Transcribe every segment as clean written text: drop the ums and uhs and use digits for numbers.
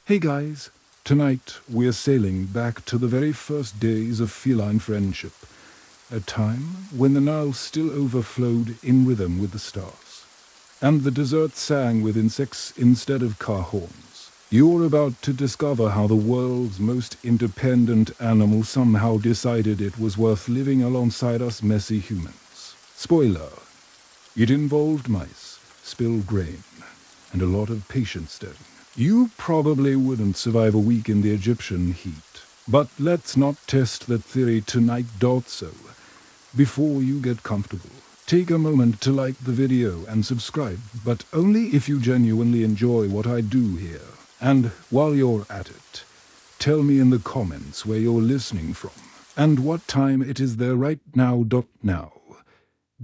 Hey guys, tonight we're sailing back to the very first days of feline friendship, a time when the Nile still overflowed in rhythm with the stars, and the desert sang with insects instead of car horns. You're about to discover how the world's most independent animal somehow decided it was worth living alongside us messy humans. Spoiler, it involved mice, spilled grain, and a lot of patient staring. You probably wouldn't survive a week in the Egyptian heat. But let's not test that theory tonight. So, before you get comfortable, take a moment to like the video and subscribe, but only if you genuinely enjoy what I do here. And while you're at it, tell me in the comments where you're listening from, and what time it is there right now. Now,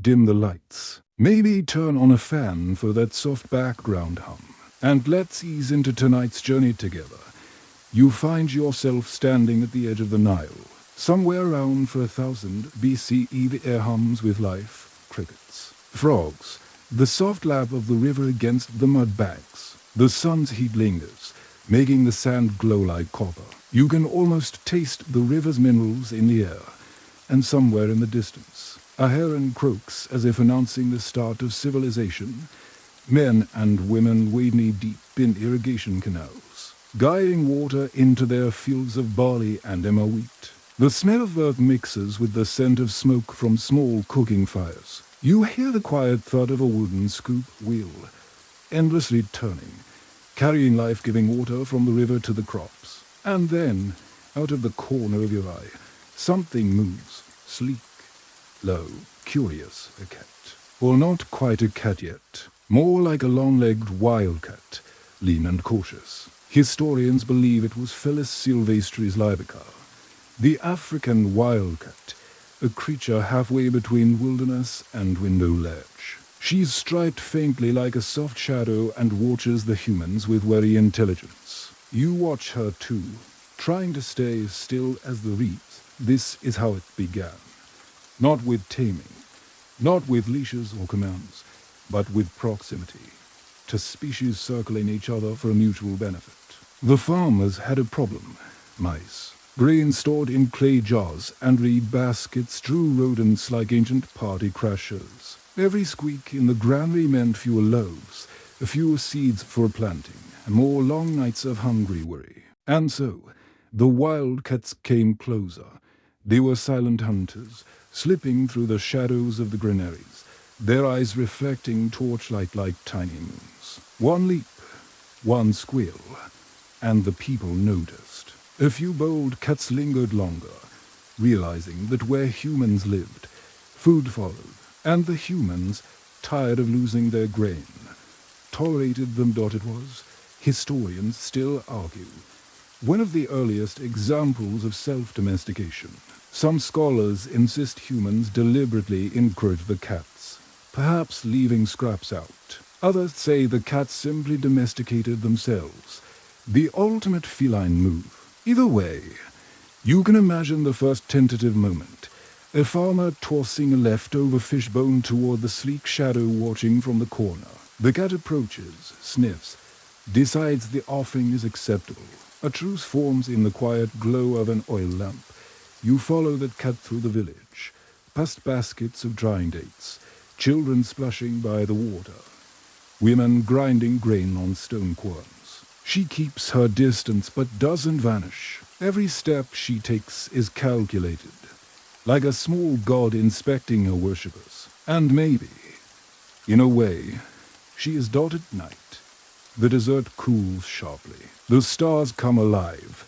dim the lights. Maybe turn on a fan for that soft background hum. And let's ease into tonight's journey together. You find yourself standing at the edge of the Nile. Somewhere around 4000 BCE, the air hums with life, crickets, frogs, the soft lap of the river against the mud banks. The sun's heat lingers, making the sand glow like copper. You can almost taste the river's minerals in the air, and somewhere in the distance, a heron croaks as if announcing the start of civilization. Men and women wade knee-deep in irrigation canals, guiding water into their fields of barley and emmer wheat. The smell of earth mixes with the scent of smoke from small cooking fires. You hear the quiet thud of a wooden scoop wheel, endlessly turning, carrying life-giving water from the river to the crops. And then, out of the corner of your eye, something moves, sleek, low, curious, a cat. Well, not quite a cat yet. More like a long-legged wildcat, lean and cautious. Historians believe it was Felis sylvestris libica, the African wildcat, a creature halfway between wilderness and window ledge. She's striped faintly like a soft shadow and watches the humans with wary intelligence. You watch her too, trying to stay as still as the reeds. This is how it began. Not with taming, not with leashes or commands, but with proximity, to species circling each other for a mutual benefit. The farmers had a problem: mice. Grain stored in clay jars and reed baskets drew rodents like ancient party crashers. Every squeak in the granary meant fewer loaves, fewer seeds for planting, and more long nights of hungry worry. And so, the wildcats came closer. They were silent hunters, slipping through the shadows of the granaries, their eyes reflecting torchlight like tiny moons. One leap, one squeal, and the people noticed. A few bold cats lingered longer, realizing that where humans lived, food followed, and the humans, tired of losing their grain, tolerated them. It was, historians still argue, one of the earliest examples of self-domestication. Some scholars insist humans deliberately encouraged the cats, perhaps leaving scraps out. Others say the cats simply domesticated themselves, the ultimate feline move. Either way, you can imagine the first tentative moment, a farmer tossing a leftover fishbone toward the sleek shadow watching from the corner. The cat approaches, sniffs, decides the offering is acceptable. A truce forms in the quiet glow of an oil lamp. You follow that cat through the village, past baskets of drying dates, children splashing by the water, women grinding grain on stone querns. She keeps her distance but doesn't vanish. Every step she takes is calculated, like a small god inspecting her worshippers. And maybe, in a way, she is dotted night. The desert cools sharply. The stars come alive,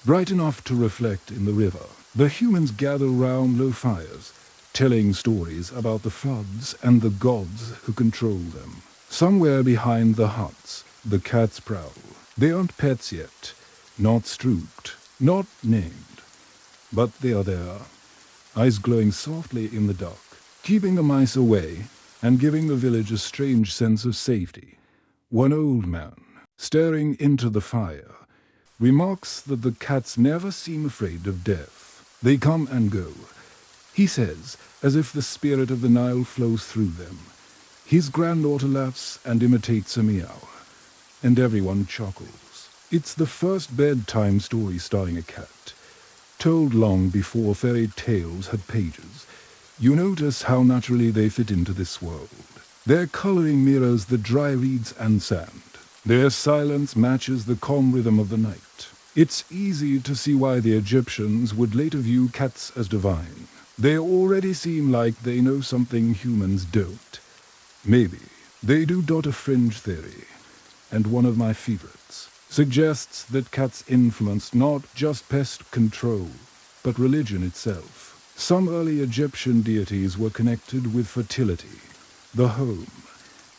bright enough to reflect in the river. The humans gather round low fires, telling stories about the floods and the gods who control them. Somewhere behind the huts, the cats prowl. They aren't pets yet, not strooped, not named, but they are there, eyes glowing softly in the dark, keeping the mice away and giving the village a strange sense of safety. One old man, staring into the fire, remarks that the cats never seem afraid of death. They come and go, he says, as if the spirit of the Nile flows through them. His granddaughter laughs and imitates a meow, and everyone chuckles. It's the first bedtime story starring a cat, told long before fairy tales had pages. You notice how naturally they fit into this world. Their coloring mirrors the dry reeds and sand. Their silence matches the calm rhythm of the night. It's easy to see why the Egyptians would later view cats as divine. They already seem like they know something humans don't. Maybe they do dot a fringe theory, and one of my favorites suggests that cats influenced not just pest control, but religion itself. Some early Egyptian deities were connected with fertility, the home,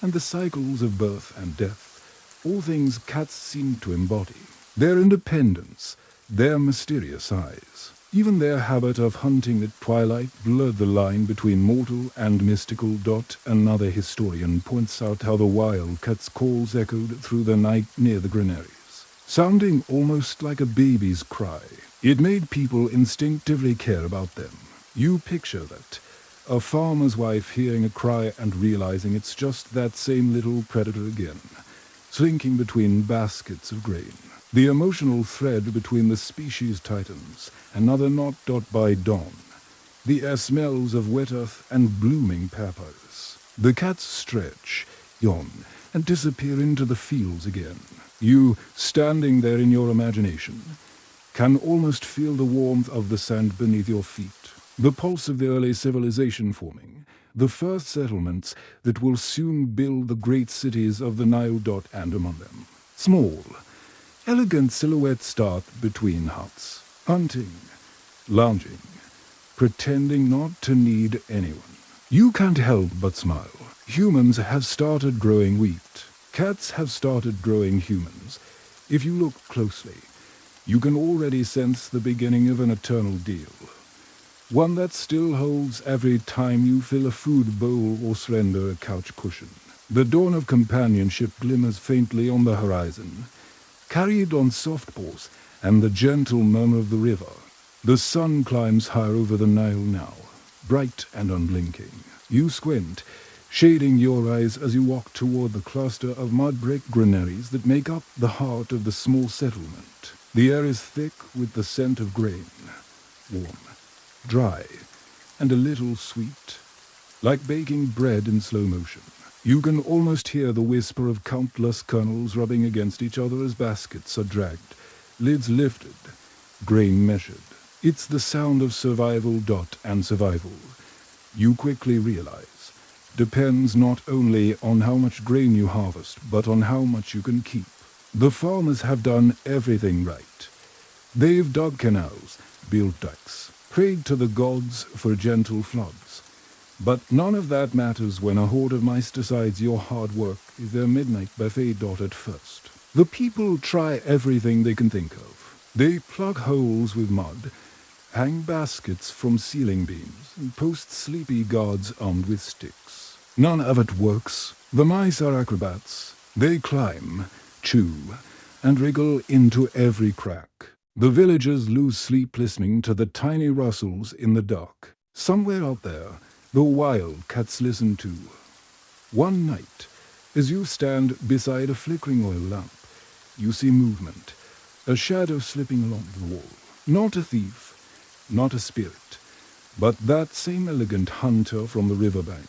and the cycles of birth and death, all things cats seem to embody. Their independence, their mysterious eyes, even their habit of hunting at twilight blurred the line between mortal and mystical. Another historian points out how the wild cat's calls echoed through the night near the granaries, sounding almost like a baby's cry. It made people instinctively care about them. You picture that, a farmer's wife hearing a cry and realizing it's just that same little predator again, slinking between baskets of grain. The emotional thread between the species tightens, another knot. By dawn, the air smells of wet earth and blooming peppers. The cats stretch, yawn, and disappear into the fields again. You, standing there in your imagination, can almost feel the warmth of the sand beneath your feet, the pulse of the early civilization forming, the first settlements that will soon build the great cities of the Nile. And among them, small, elegant silhouettes start between huts, hunting, lounging, pretending not to need anyone. You can't help but smile. Humans have started growing wheat. Cats have started growing humans. If you look closely, you can already sense the beginning of an eternal deal. One that still holds every time you fill a food bowl or surrender a couch cushion. The dawn of companionship glimmers faintly on the horizon, carried on soft paws and the gentle murmur of the river. The sun climbs higher over the Nile now, bright and unblinking. You squint, shading your eyes as you walk toward the cluster of mud brick granaries that make up the heart of the small settlement. The air is thick with the scent of grain, warm, dry, and a little sweet, like baking bread in slow motion. You can almost hear the whisper of countless kernels rubbing against each other as baskets are dragged, lids lifted, grain measured. It's the sound of survival. And survival, you quickly realize, depends not only on how much grain you harvest, but on how much you can keep. The farmers have done everything right. They've dug canals, built dikes, prayed to the gods for gentle floods. But none of that matters when a horde of mice decides your hard work is their midnight buffet. At first, the people try everything they can think of. They plug holes with mud, hang baskets from ceiling beams, and post sleepy guards armed with sticks. None of it works. The mice are acrobats. They climb, chew, and wriggle into every crack. The villagers lose sleep listening to the tiny rustles in the dark. Somewhere out there, the wild cats listen too. One night, as you stand beside a flickering oil lamp, you see movement, a shadow slipping along the wall. Not a thief, not a spirit, but that same elegant hunter from the riverbank.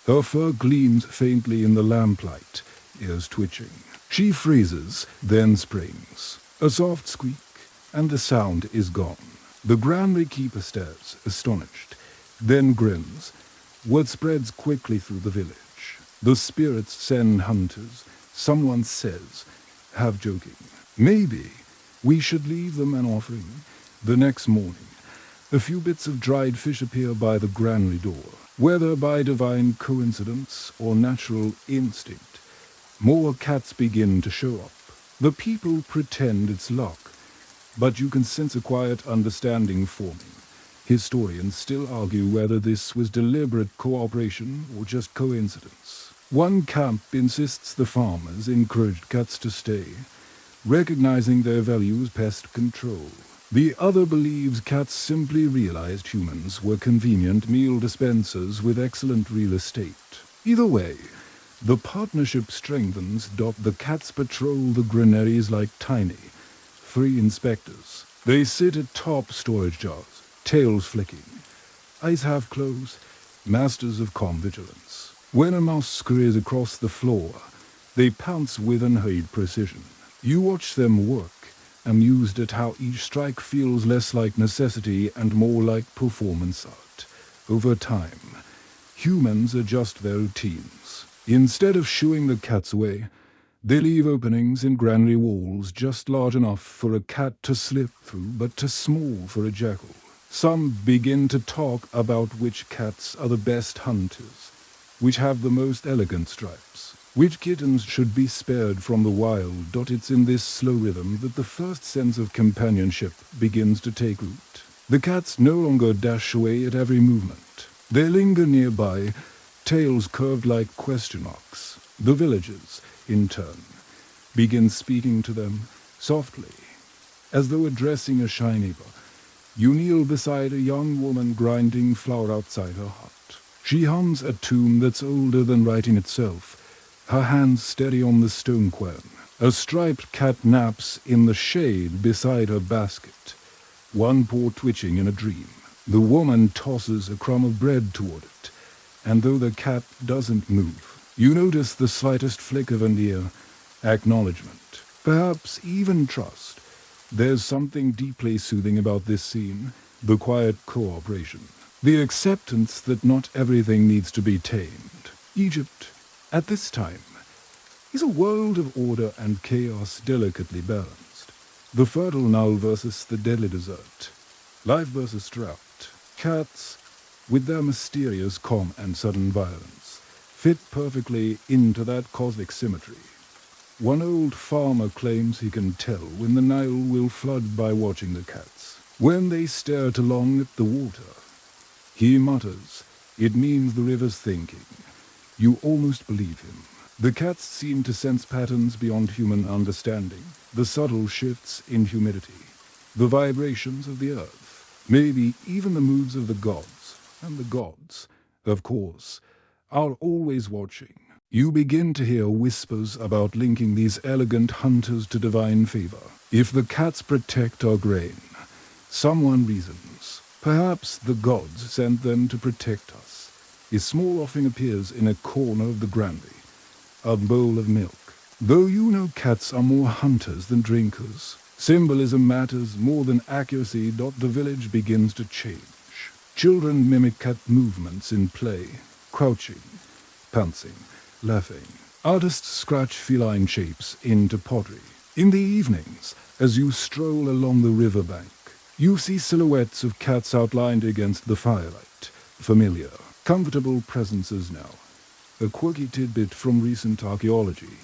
Her fur gleams faintly in the lamplight, ears twitching. She freezes, then springs. A soft squeak, and the sound is gone. The granary keeper stares, astonished, then grins. Word spreads quickly through the village. The spirits send hunters, someone says, half joking. Maybe we should leave them an offering. The next morning, a few bits of dried fish appear by the granary door. Whether by divine coincidence or natural instinct, more cats begin to show up. The people pretend it's luck, but you can sense a quiet understanding forming. Historians still argue whether this was deliberate cooperation or just coincidence. One camp insists the farmers encouraged cats to stay, recognizing their value as pest control. The other believes cats simply realized humans were convenient meal dispensers with excellent real estate. Either way, The partnership strengthens. The cats patrol the granaries like tiny, free inspectors. They sit atop storage jars, tails flicking, eyes half closed, masters of calm vigilance. When a mouse scurries across the floor, they pounce with unhurried precision. You watch them work, amused at how each strike feels less like necessity and more like performance art. Over time, humans adjust their routines. Instead of shooing the cats away, they leave openings in granary walls just large enough for a cat to slip through, but too small for a jackal. Some begin to talk about which cats are the best hunters, which have the most elegant stripes, which kittens should be spared from the wild. It's in this slow rhythm that the first sense of companionship begins to take root. The cats no longer dash away at every movement. They linger nearby, tails curved like question marks. The villagers, in turn, begin speaking to them softly, as though addressing a shy neighbor. You kneel beside a young woman grinding flour outside her hut. She hums a tune that's older than writing itself, her hands steady on the stone quern. A striped cat naps in the shade beside her basket, one paw twitching in a dream. The woman tosses a crumb of bread toward it, and though the cat doesn't move, you notice the slightest flick of an ear, acknowledgement, perhaps even trust. There's something deeply soothing about this scene, the quiet cooperation, the acceptance that not everything needs to be tamed. Egypt, at this time, is a world of order and chaos delicately balanced. The fertile Nile versus the deadly desert, life versus drought. Cats, with their mysterious calm and sudden violence, fit perfectly into that cosmic symmetry. One old farmer claims he can tell when the Nile will flood by watching the cats. When they stare too long at the water, he mutters, "It means the river's thinking." You almost believe him. The cats seem to sense patterns beyond human understanding, the subtle shifts in humidity, the vibrations of the earth, maybe even the moods of the gods. And the gods, of course, are always watching. You begin to hear whispers about linking these elegant hunters to divine favor. If the cats protect our grain, someone reasons, perhaps the gods sent them to protect us. A small offering appears in a corner of the granary, a bowl of milk. Though you know cats are more hunters than drinkers, symbolism matters more than accuracy. The village begins to change. Children mimic cat movements in play, crouching, pouncing, laughing. Artists scratch feline shapes into pottery. In the evenings, as you stroll along the riverbank, you see silhouettes of cats outlined against the firelight. Familiar, comfortable presences now. A quirky tidbit from recent archaeology.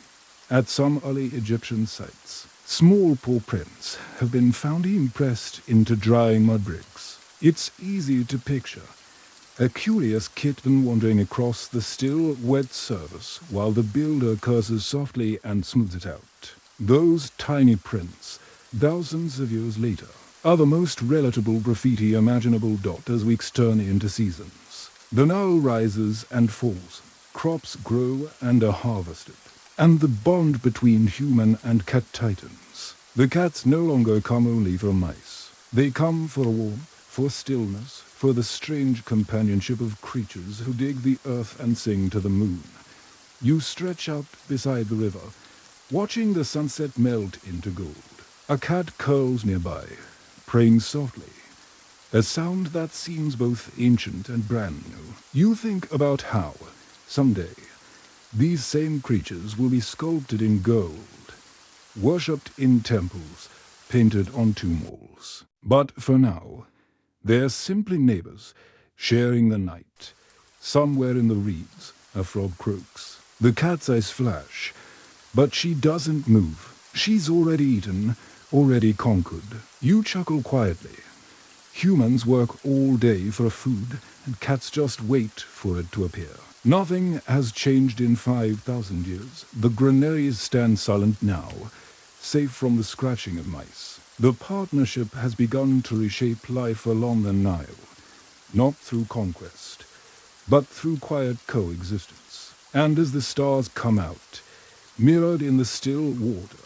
At some early Egyptian sites, small paw prints have been found impressed into drying mud bricks. It's easy to picture a curious kitten wandering across the still, wet surface while the builder curses softly and smooths it out. Those tiny prints, thousands of years later, are the most relatable graffiti imaginable. As weeks turn into seasons, the Nile rises and falls, crops grow and are harvested, and the bond between human and cat tightens. The cats no longer come only for mice. They come for warmth, for stillness, for the strange companionship of creatures who dig the earth and sing to the moon. You stretch out beside the river, watching the sunset melt into gold. A cat curls nearby, praying softly, a sound that seems both ancient and brand new. You think about how, someday, these same creatures will be sculpted in gold, worshipped in temples, painted on tomb walls. But for now, they're simply neighbors, sharing the night. Somewhere in the reeds, a frog croaks. The cat's eyes flash, but she doesn't move. She's already eaten, already conquered. You chuckle quietly. Humans work all day for food, and cats just wait for it to appear. Nothing has changed in 5,000 years. The granaries stand silent now, safe from the scratching of mice. The partnership has begun to reshape life along the Nile, not through conquest, but through quiet coexistence. And as the stars come out, mirrored in the still water,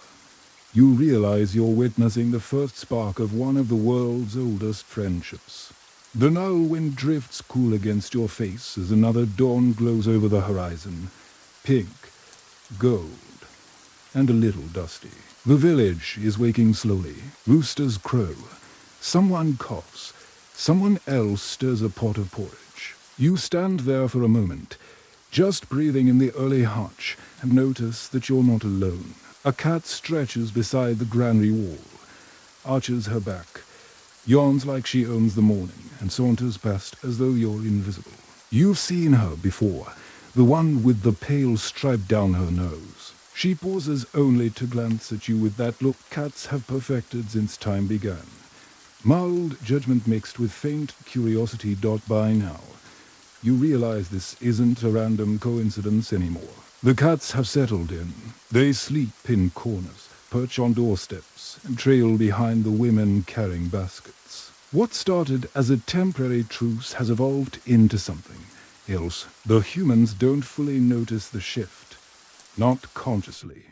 you realize you're witnessing the first spark of one of the world's oldest friendships. The Nile wind drifts cool against your face as another dawn glows over the horizon, pink, gold, and a little dusty. The village is waking slowly. Roosters crow. Someone coughs. Someone else stirs a pot of porridge. You stand there for a moment, just breathing in the early hutch, and notice that you're not alone. A cat stretches beside the granary wall, arches her back, yawns like she owns the morning, and saunters past as though you're invisible. You've seen her before, the one with the pale stripe down her nose. She pauses only to glance at you with that look cats have perfected since time began. Mild judgment mixed with faint curiosity. By now, you realize this isn't a random coincidence anymore. The cats have settled in. They sleep in corners, perch on doorsteps, and trail behind the women carrying baskets. What started as a temporary truce has evolved into something else. The humans don't fully notice the shift. Not consciously.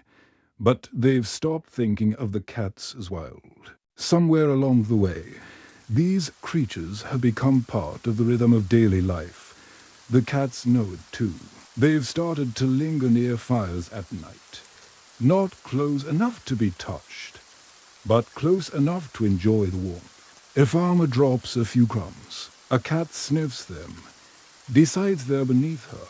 But they've stopped thinking of the cats as wild. Somewhere along the way, these creatures have become part of the rhythm of daily life. The cats know it too. They've started to linger near fires at night. Not close enough to be touched, but close enough to enjoy the warmth. A farmer drops a few crumbs. A cat sniffs them, decides they're beneath her,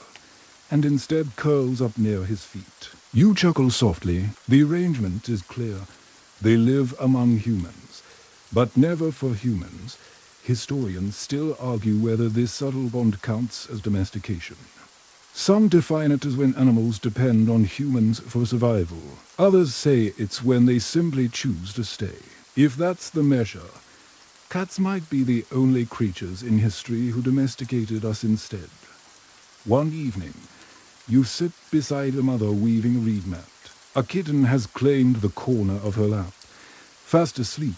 and instead curls up near his feet. You chuckle softly. The arrangement is clear. They live among humans, but never for humans. Historians still argue whether this subtle bond counts as domestication. Some define it as when animals depend on humans for survival. Others say it's when they simply choose to stay. If that's the measure, cats might be the only creatures in history who domesticated us instead. One evening, you sit beside a mother weaving a reed mat. A kitten has claimed the corner of her lap, fast asleep,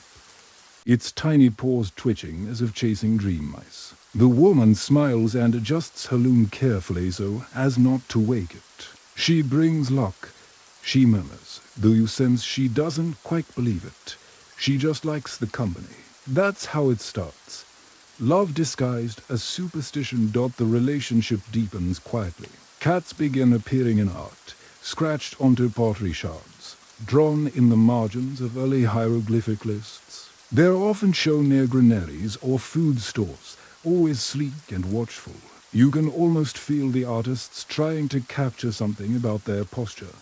its tiny paws twitching as if chasing dream mice. The woman smiles and adjusts her loom carefully so as not to wake it. She brings luck, she murmurs, though you sense she doesn't quite believe it. She just likes the company. That's how it starts. Love disguised as superstition. The relationship deepens quietly. Cats begin appearing in art, scratched onto pottery shards, drawn in the margins of early hieroglyphic lists. They're often shown near granaries or food stores, always sleek and watchful. You can almost feel the artists trying to capture something about their posture,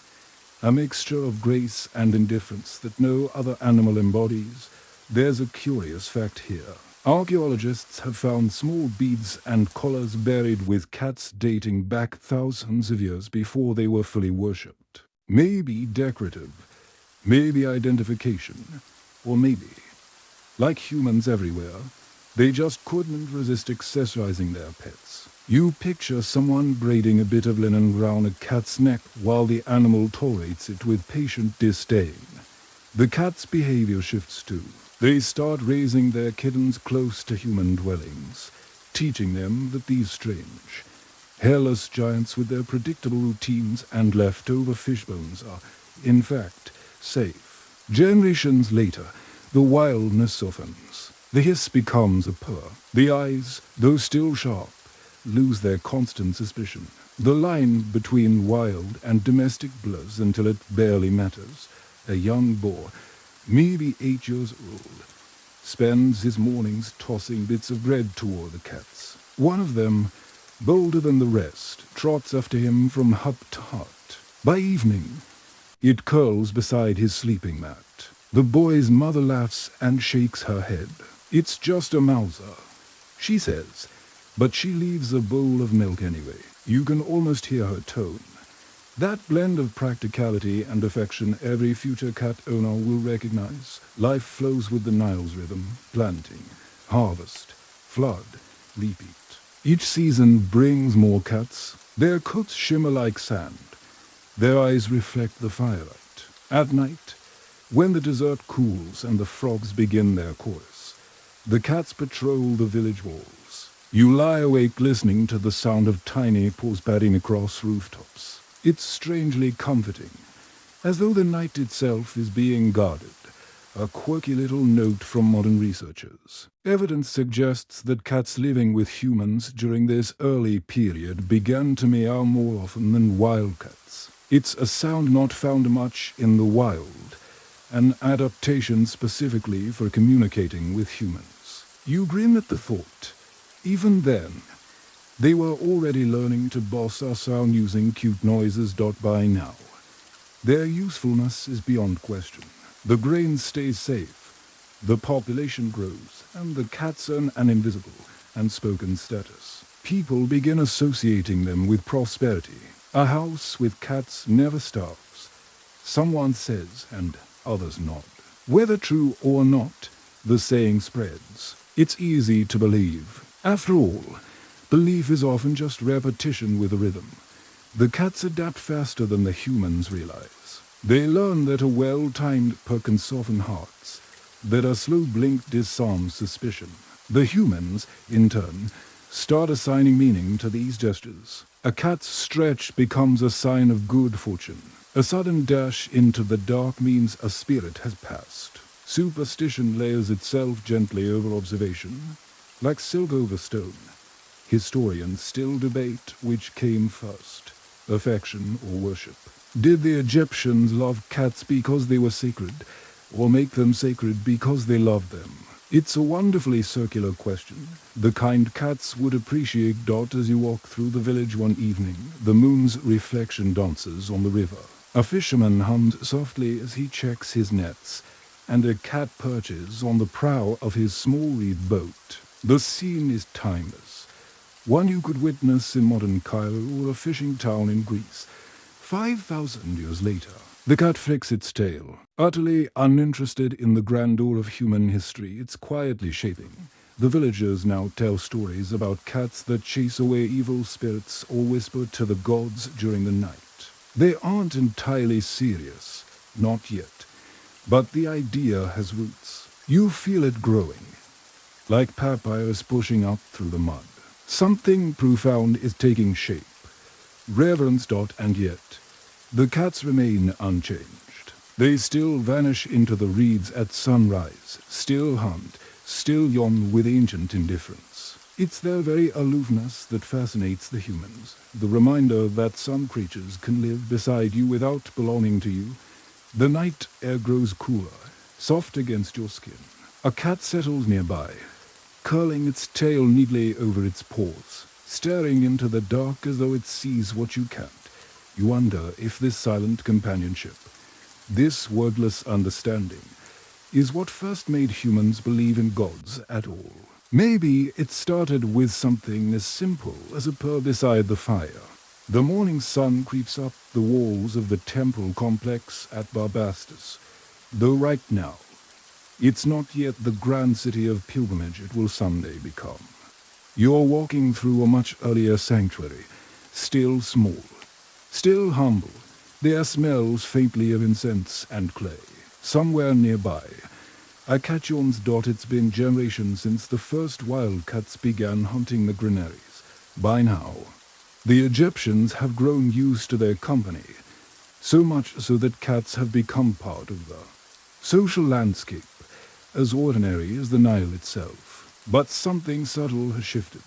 a mixture of grace and indifference that no other animal embodies. There's a curious fact here. Archaeologists have found small beads and collars buried with cats dating back thousands of years before they were fully worshipped. Maybe decorative, maybe identification, or maybe, like humans everywhere, they just couldn't resist accessorizing their pets. You picture someone braiding a bit of linen around a cat's neck while the animal tolerates it with patient disdain. The cat's behavior shifts too. They start raising their kittens close to human dwellings, teaching them that these strange, hairless giants with their predictable routines and leftover fish bones are, in fact, safe. Generations later, the wildness softens. The hiss becomes a purr. The eyes, though still sharp, lose their constant suspicion. The line between wild and domestic blurs until it barely matters. A young boar, maybe 8 years old, spends his mornings tossing bits of bread toward the cats. One of them, bolder than the rest, trots after him from hut to hut. By evening, it curls beside his sleeping mat. The boy's mother laughs and shakes her head. It's just a mouser, she says, but she leaves a bowl of milk anyway. You can almost hear her tone. That blend of practicality and affection every future cat owner will recognize. Life flows with the Nile's rhythm: planting, harvest, flood, repeat. Each season brings more cats. Their coats shimmer like sand. Their eyes reflect the firelight. At night, when the desert cools and the frogs begin their chorus, the cats patrol the village walls. You lie awake listening to the sound of tiny paws padding across rooftops. It's strangely comforting, as though the night itself is being guarded. A quirky little note from modern researchers. Evidence suggests that cats living with humans during this early period began to meow more often than wild cats. It's a sound not found much in the wild, an adaptation specifically for communicating with humans. You grin at the thought. Even then, they were already learning to boss us around using cute noises. By now, their usefulness is beyond question. The grain stays safe, the population grows, and the cats earn an invisible and spoken status. People begin associating them with prosperity. A house with cats never starves. Someone says, and others nod. Whether true or not, the saying spreads. It's easy to believe. After all, belief is often just repetition with a rhythm. The cats adapt faster than the humans realize. They learn that a well-timed peck can soften hearts, that a slow blink disarms suspicion. The humans, in turn, start assigning meaning to these gestures. A cat's stretch becomes a sign of good fortune. A sudden dash into the dark means a spirit has passed. Superstition layers itself gently over observation, like silk over stone. Historians still debate which came first, affection or worship. Did the Egyptians love cats because they were sacred, or make them sacred because they loved them? It's a wonderfully circular question, the kind cats would appreciate. As you walk through the village one evening, the moon's reflection dances on the river. A fisherman hums softly as he checks his nets, and a cat perches on the prow of his small reed boat. The scene is timeless, one you could witness in modern Cairo or a fishing town in Greece. 5,000 years later, the cat flicks its tail. Utterly uninterested in the grandeur of human history it's quietly shaping. The villagers now tell stories about cats that chase away evil spirits or whisper to the gods during the night. They aren't entirely serious, not yet, but the idea has roots. You feel it growing, like papyrus pushing up through the mud. Something profound is taking shape. Reverence. And yet, the cats remain unchanged. They still vanish into the reeds at sunrise, still hunt, still yawn with ancient indifference. It's their very aloofness that fascinates the humans, the reminder that some creatures can live beside you without belonging to you. The night air grows cooler, soft against your skin. A cat settles nearby, curling its tail neatly over its paws, staring into the dark as though it sees what you can't. You wonder if this silent companionship, this wordless understanding, is what first made humans believe in gods at all. Maybe it started with something as simple as a purr beside the fire. The morning sun creeps up the walls of the temple complex at Barbastus, though right now, it's not yet the grand city of pilgrimage it will someday become. You're walking through a much earlier sanctuary, still small, still humble. There smells faintly of incense and clay. Somewhere nearby, a cat yawns. It's been generations since the first wildcats began hunting the granaries. By now, the Egyptians have grown used to their company, so much so that cats have become part of the social landscape, as ordinary as the Nile itself. But something subtle has shifted.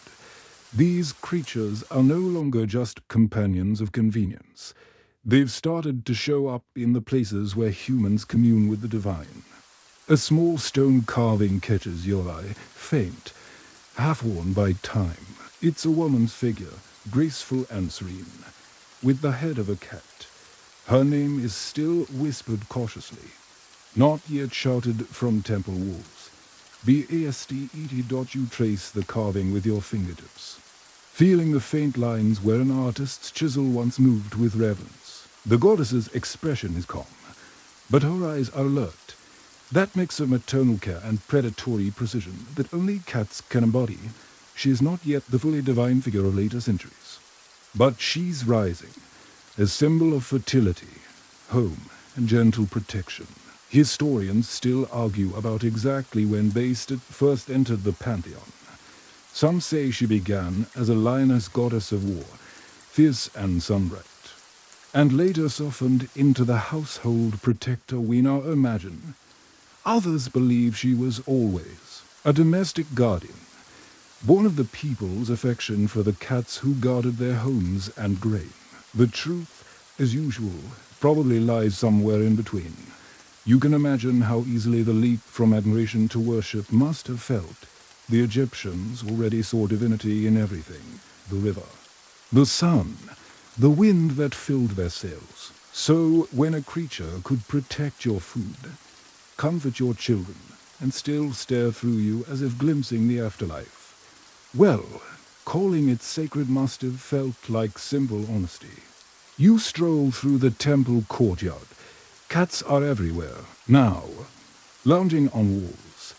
These creatures are no longer just companions of convenience. They've started to show up in the places where humans commune with the divine. A small stone carving catches your eye, faint, half-worn by time. It's a woman's figure, graceful and serene, with the head of a cat. Her name is still whispered cautiously, not yet shouted from temple walls. Bastet. You trace the carving with your fingertips, feeling the faint lines where an artist's chisel once moved with reverence. The goddess's expression is calm, but her eyes are alert. That mix of maternal care and predatory precision that only cats can embody. She is not yet the fully divine figure of later centuries, but she's rising, a symbol of fertility, home, and gentle protection. Historians still argue about exactly when Bastet first entered the pantheon. Some say she began as a lioness goddess of war, fierce and sunbright, and later softened into the household protector we now imagine. Others believe she was always a domestic guardian, born of the people's affection for the cats who guarded their homes and grain. The truth, as usual, probably lies somewhere in between. You can imagine how easily the leap from admiration to worship must have felt. The Egyptians already saw divinity in everything: the river, the sun, the wind that filled their sails. So when a creature could protect your food, comfort your children, and still stare through you as if glimpsing the afterlife, well, calling it sacred must have felt like simple honesty. You stroll through the temple courtyard. Cats are everywhere, now, lounging on walls,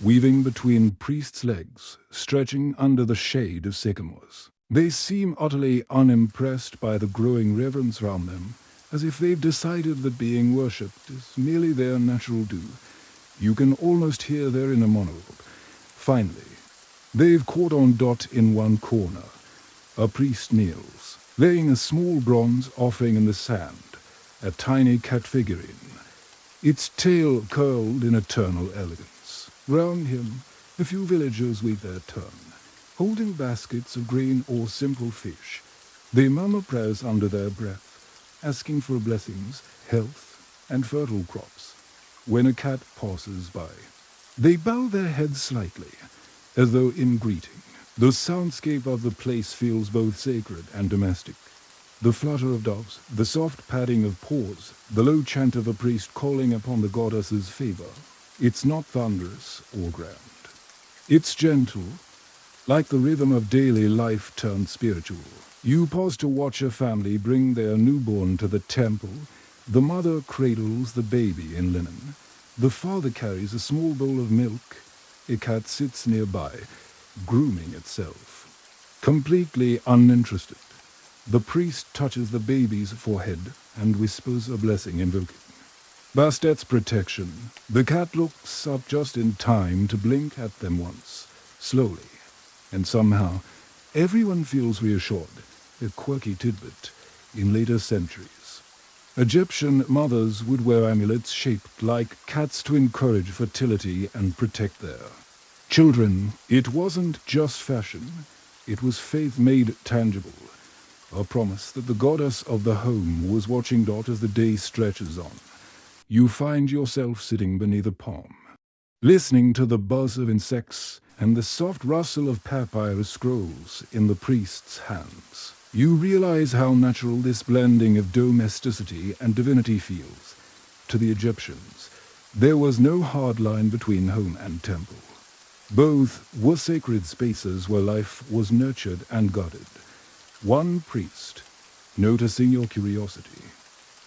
weaving between priests' legs, stretching under the shade of sycamores. They seem utterly unimpressed by the growing reverence round them, as if they've decided that being worshipped is merely their natural due. You can almost hear their inner monologue. Finally, they've caught on Dot in one corner. A priest kneels, laying a small bronze offering in the sand, a tiny cat figurine, its tail curled in eternal elegance. Round him, a few villagers wait their turn, holding baskets of grain or simple fish. They murmur prayers under their breath, asking for blessings, health, and fertile crops. When a cat passes by, they bow their heads slightly, as though in greeting. The soundscape of the place feels both sacred and domestic. The flutter of doves, the soft padding of paws, the low chant of a priest calling upon the goddess's favor. It's not thunderous or grand. It's gentle, like the rhythm of daily life turned spiritual. You pause to watch a family bring their newborn to the temple. The mother cradles the baby in linen. The father carries a small bowl of milk. A cat sits nearby, grooming itself, completely uninterested. The priest touches the baby's forehead and whispers a blessing, invoking Bastet's protection. The cat looks up just in time to blink at them once, slowly, and somehow everyone feels reassured, a quirky tidbit in later centuries. Egyptian mothers would wear amulets shaped like cats to encourage fertility and protect their children. It wasn't just fashion, it was faith made tangible. A promise that the goddess of the home was watching Dot as the day stretches on. You find yourself sitting beneath a palm, listening to the buzz of insects and the soft rustle of papyrus scrolls in the priest's hands. You realize how natural this blending of domesticity and divinity feels. To the Egyptians, there was no hard line between home and temple. Both were sacred spaces where life was nurtured and guarded. One priest, noticing your curiosity,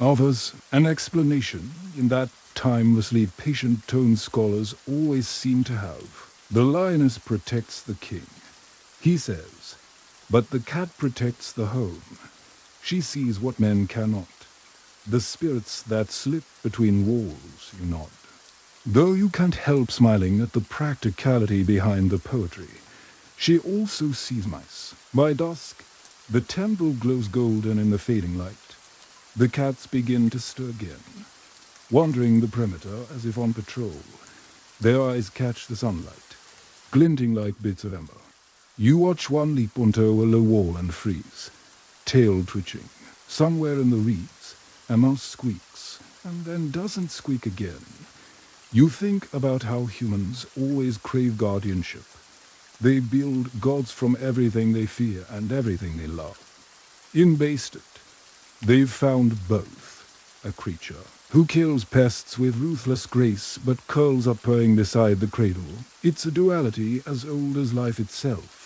offers an explanation in that timelessly patient tone scholars always seem to have. The lioness protects the king, he says, but the cat protects the home. She sees what men cannot, the spirits that slip between walls, you nod. Though you can't help smiling at the practicality behind the poetry, she also sees mice. By dusk, the temple glows golden in the fading light. The cats begin to stir again, wandering the perimeter as if on patrol. Their eyes catch the sunlight, glinting like bits of ember. You watch one leap onto a low wall and freeze, tail twitching. Somewhere in the reeds, a mouse squeaks, and then doesn't squeak again. You think about how humans always crave guardianship. They build gods from everything they fear and everything they love. In Bastet, they've found both: a creature who kills pests with ruthless grace but curls up purring beside the cradle. It's a duality as old as life itself.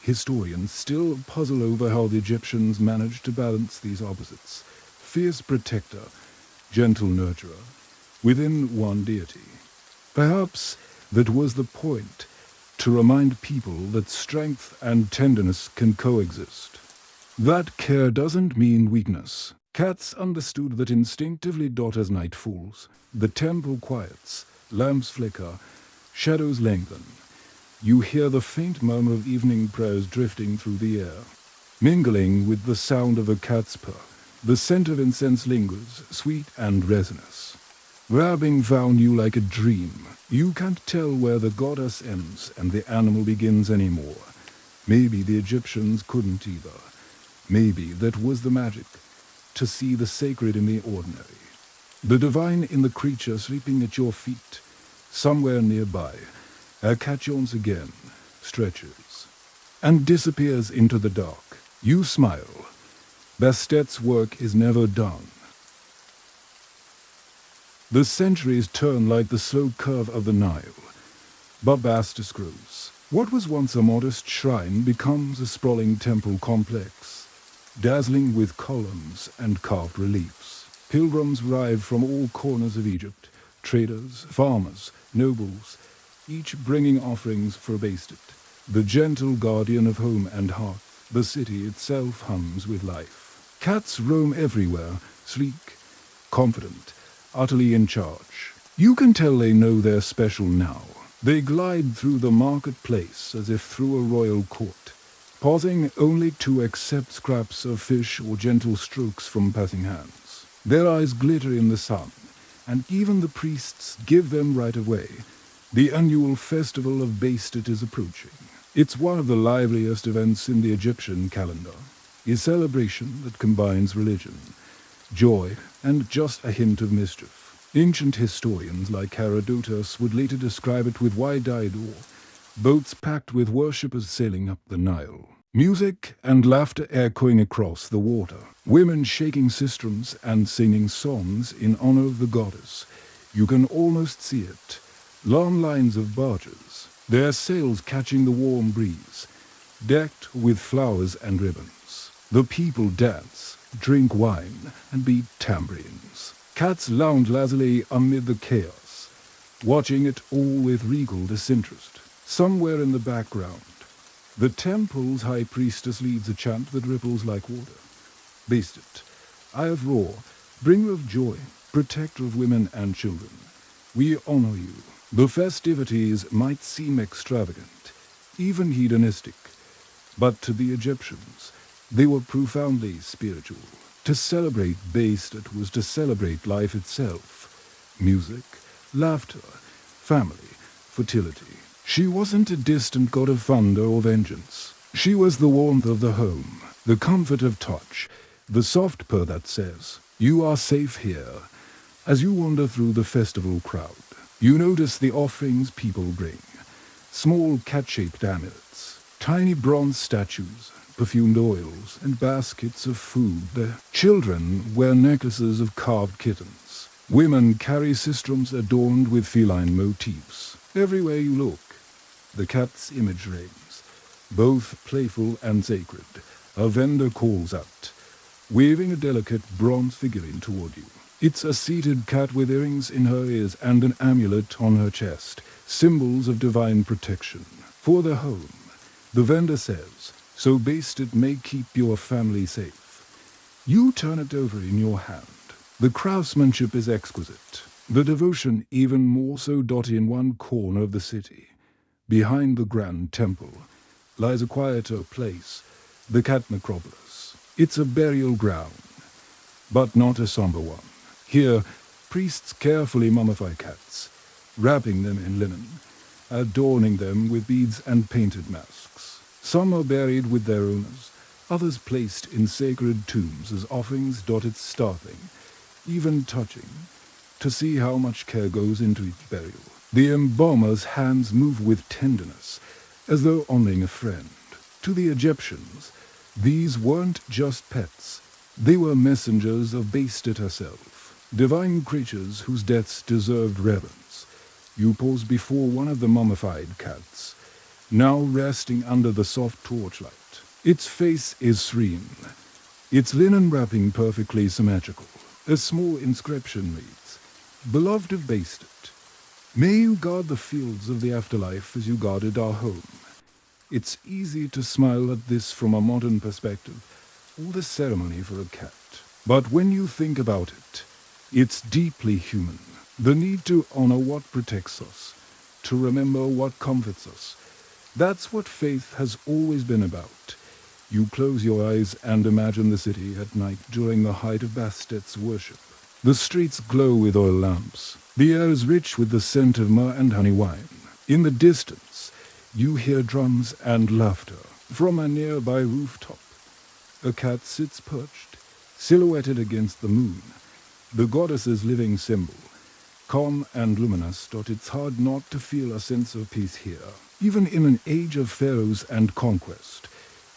Historians still puzzle over how the Egyptians managed to balance these opposites: fierce protector, gentle nurturer, within one deity. Perhaps that was the point, to remind people that strength and tenderness can coexist. That care doesn't mean weakness. Cats understood that instinctively. As night falls, the temple quiets, lamps flicker, shadows lengthen. You hear the faint murmur of evening prayers drifting through the air. Mingling with the sound of a cat's purr, the scent of incense lingers, sweet and resinous. Wrapping round you like a dream, you can't tell where the goddess ends and the animal begins anymore. Maybe the Egyptians couldn't either. Maybe that was the magic, to see the sacred in the ordinary. The divine in the creature sleeping at your feet. Somewhere nearby, a cat yawns again, stretches, and disappears into the dark. You smile. Bastet's work is never done. The centuries turn like the slow curve of the Nile. But Bastet grows. What was once a modest shrine becomes a sprawling temple complex, dazzling with columns and carved reliefs. Pilgrims arrive from all corners of Egypt, traders, farmers, nobles, each bringing offerings for Bastet, the gentle guardian of home and hearth. The city itself hums with life. Cats roam everywhere, sleek, confident, utterly in charge. You can tell they know they're special now. They glide through the marketplace as if through a royal court, pausing only to accept scraps of fish or gentle strokes from passing hands. Their eyes glitter in the sun, and even the priests give them right of way. The annual festival of Bastet is approaching. It's one of the liveliest events in the Egyptian calendar, a celebration that combines religion, joy, and just a hint of mischief. Ancient historians like Herodotus would later describe it with wide-eyed awe, boats packed with worshippers sailing up the Nile. Music and laughter echoing across the water, women shaking sistrums and singing songs in honor of the goddess. You can almost see it. Long lines of barges, their sails catching the warm breeze, decked with flowers and ribbons. The people dance, drink wine, and beat tambourines. Cats lounge lazily amid the chaos, watching it all with regal disinterest. Somewhere in the background, the temple's high priestess leads a chant that ripples like water. Bastet, Eye of Ra, bringer of joy, protector of women and children, we honor you. The festivities might seem extravagant, even hedonistic, but to the Egyptians, they were profoundly spiritual. To celebrate Bastet was to celebrate life itself. Music, laughter, family, fertility. She wasn't a distant god of thunder or vengeance. She was the warmth of the home, the comfort of touch, the soft purr that says, "You are safe here." As you wander through the festival crowd, you notice the offerings people bring. Small cat-shaped amulets, tiny bronze statues, perfumed oils, and baskets of food. The children wear necklaces of carved kittens. Women carry sistrums adorned with feline motifs. Everywhere you look, the cat's image reigns, both playful and sacred. A vendor calls out, waving a delicate bronze figurine toward you. It's a seated cat with earrings in her ears and an amulet on her chest, symbols of divine protection. For their home, the vendor says, so Bastet may keep your family safe. You turn it over in your hand. The craftsmanship is exquisite, the devotion even more so. In one corner of the city, behind the grand temple, lies a quieter place, the cat necropolis. It's a burial ground, but not a somber one. Here, priests carefully mummify cats, wrapping them in linen, adorning them with beads and painted masks. Some are buried with their owners, others placed in sacred tombs as offerings. It's startling, even touching, to see how much care goes into each burial. The embalmer's hands move with tenderness, as though honoring a friend. To the Egyptians, these weren't just pets. They were messengers of Bastet herself, divine creatures whose deaths deserved reverence. You pause before one of the mummified cats, now resting under the soft torchlight. Its face is serene, its linen wrapping perfectly symmetrical. A small inscription reads, "Beloved of Bastet, may you guard the fields of the afterlife as you guarded our home." It's easy to smile at this from a modern perspective, all the ceremony for a cat. But when you think about it, it's deeply human. The need to honor what protects us, to remember what comforts us, That's what faith has always been about. You close your eyes and imagine the city at night during the height of Bastet's worship. The streets glow with oil lamps. The air is rich with the scent of myrrh and honey wine. In the distance, you hear drums and laughter from a nearby rooftop. A cat sits perched, silhouetted against the moon, the goddess's living symbol. Calm and luminous, it's hard not to feel a sense of peace here. Even in an age of pharaohs and conquest,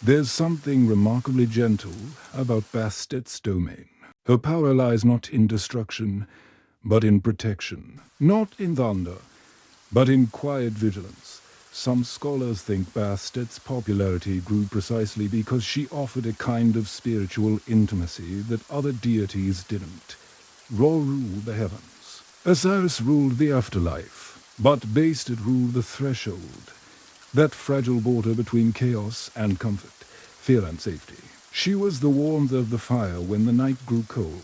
there's something remarkably gentle about Bastet's domain. Her power lies not in destruction, but in protection. Not in thunder, but in quiet vigilance. Some scholars think Bastet's popularity grew precisely because she offered a kind of spiritual intimacy that other deities didn't. Ra ruled the heavens. Osiris ruled the afterlife, but Bastet ruled the threshold, that fragile border between chaos and comfort, fear and safety. She was the warmth of the fire when the night grew cold,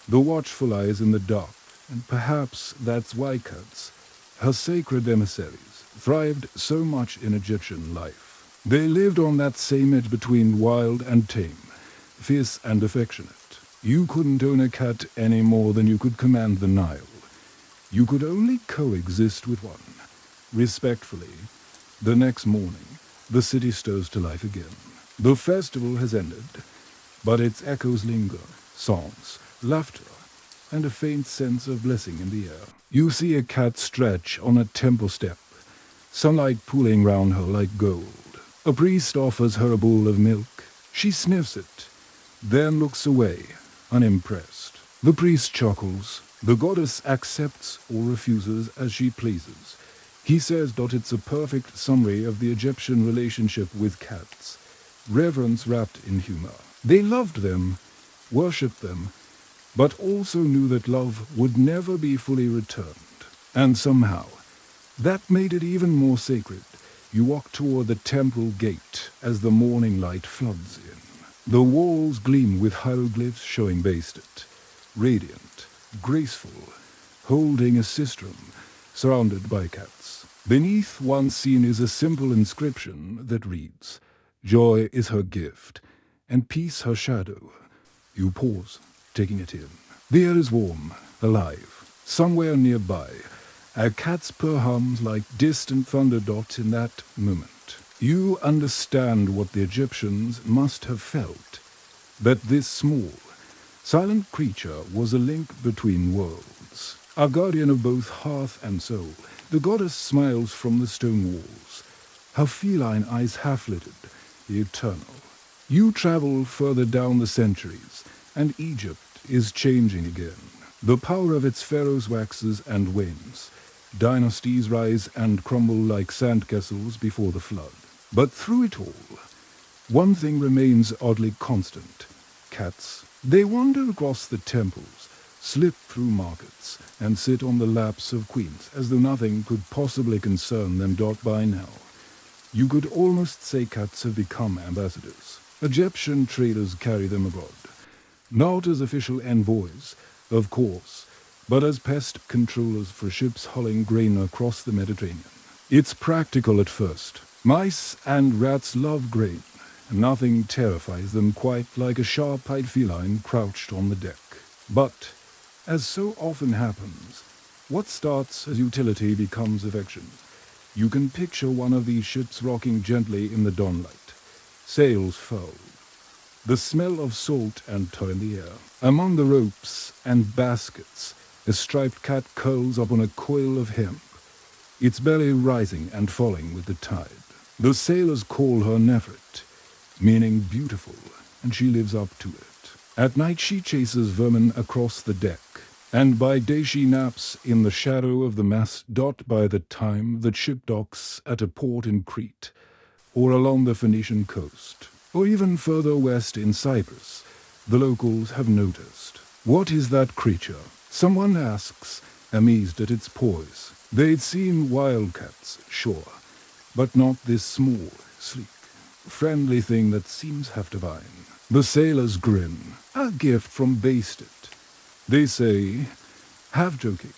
the watchful eyes in the dark, and perhaps that's why cats, her sacred emissaries, thrived so much in Egyptian life. They lived on that same edge between wild and tame, fierce and affectionate. You couldn't own a cat any more than you could command the Nile. You could only coexist with one, respectfully. The next morning, the city stirs to life again. The festival has ended, but its echoes linger, songs, laughter, and a faint sense of blessing in the air. You see a cat stretch on a temple step, sunlight pooling round her like gold. A priest offers her a bowl of milk. She sniffs it, then looks away, unimpressed. The priest chuckles. The goddess accepts or refuses as she pleases. He says that it's a perfect summary of the Egyptian relationship with cats. Reverence wrapped in humor. They loved them, worshipped them, but also knew that love would never be fully returned. And somehow, that made it even more sacred. You walk toward the temple gate as the morning light floods in. The walls gleam with hieroglyphs showing Bastet, radiant, graceful, holding a sistrum, surrounded by cats. Beneath one scene is a simple inscription that reads, "Joy is her gift, and peace her shadow." You pause, taking it in. The air is warm, alive. Somewhere nearby, a cat's purr hums like distant thunder dots in that moment. You understand what the Egyptians must have felt, that this small, silent creature was a link between worlds, a guardian of both hearth and soul. The goddess smiles from the stone walls, her feline eyes half-lidded, eternal. You travel further down the centuries, and Egypt is changing again. The power of its pharaohs waxes and wanes. Dynasties rise and crumble like sandcastles before the flood. But through it all, one thing remains oddly constant. Cats. They wander across the temples, slip through markets, and sit on the laps of queens as though nothing could possibly concern them. By now, you could almost say cats have become ambassadors. Egyptian traders carry them abroad, not as official envoys, of course, but as pest controllers for ships hauling grain across the Mediterranean. It's practical at first. Mice and rats love grain. Nothing terrifies them quite like a sharp-eyed feline crouched on the deck. But, as so often happens, what starts as utility becomes affection. You can picture one of these ships rocking gently in the dawnlight, sails furled, the smell of salt and tar in the air. Among the ropes and baskets, a striped cat curls up on a coil of hemp, its belly rising and falling with the tide. The sailors call her Nefret, meaning beautiful, and she lives up to it. At night she chases vermin across the deck, and by day she naps in the shadow of the mast. By the time the ship docks at a port in Crete, or along the Phoenician coast, or even further west in Cyprus, the locals have noticed. What is that creature? Someone asks, amazed at its poise. They'd seen wildcats, sure, but not this small, sleek, friendly thing that seems half divine. The sailors grin, a gift from Bastet. They say, half joking,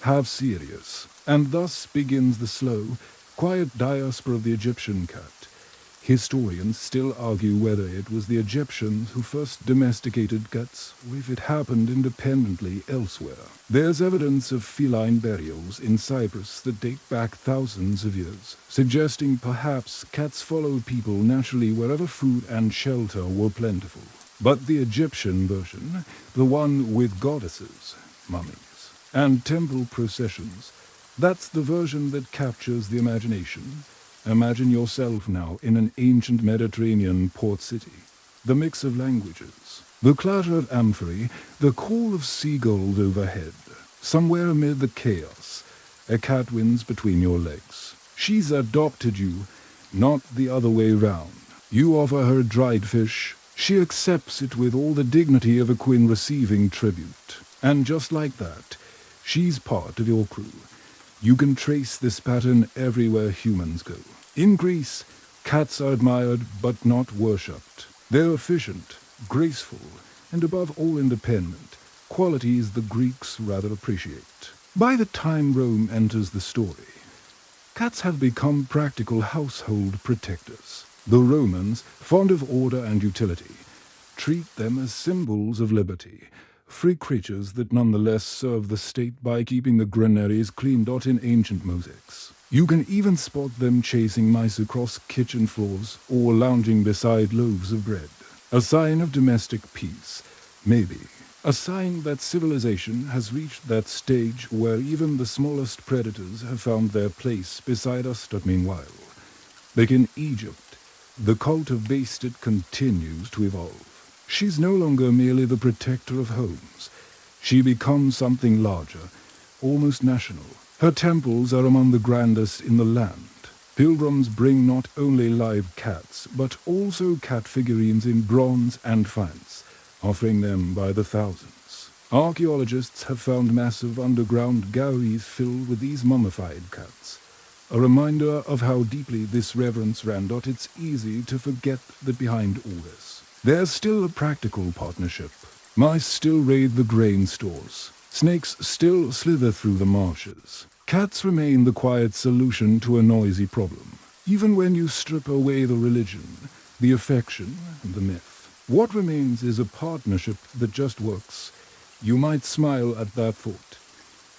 half serious, and thus begins the slow, quiet diaspora of the Egyptian cat. Historians still argue whether it was the Egyptians who first domesticated cats or if it happened independently elsewhere. There's evidence of feline burials in Cyprus that date back thousands of years, suggesting perhaps cats followed people naturally wherever food and shelter were plentiful. But the Egyptian version, the one with goddesses, mummies, and temple processions, that's the version that captures the imagination. Imagine yourself now in an ancient Mediterranean port city. The mix of languages, the clatter of amphorae, the call of seagulls overhead. Somewhere amid the chaos, a cat wins between your legs. She's adopted you, not the other way round. You offer her dried fish. She accepts it with all the dignity of a queen receiving tribute. And just like that, she's part of your crew. You can trace this pattern everywhere humans go. In Greece, cats are admired but not worshipped. They're efficient, graceful, and above all independent, qualities the Greeks rather appreciate. By the time Rome enters the story, cats have become practical household protectors. The Romans, fond of order and utility, treat them as symbols of liberty, free creatures that nonetheless serve the state by keeping the granaries clean. In ancient mosaics, you can even spot them chasing mice across kitchen floors or lounging beside loaves of bread. A sign of domestic peace, maybe. A sign that civilization has reached that stage where even the smallest predators have found their place beside us. Meanwhile, like in Egypt, the cult of Bastet continues to evolve. She's no longer merely the protector of homes. She becomes something larger, almost national. Her temples are among the grandest in the land. Pilgrims bring not only live cats, but also cat figurines in bronze and faience, offering them by the thousands. Archaeologists have found massive underground galleries filled with these mummified cats, a reminder of how deeply this reverence ran. It's easy to forget that behind all this, there's still a practical partnership. Mice still raid the grain stores. Snakes still slither through the marshes. Cats remain the quiet solution to a noisy problem. Even when you strip away the religion, the affection, and the myth, what remains is a partnership that just works. You might smile at that thought,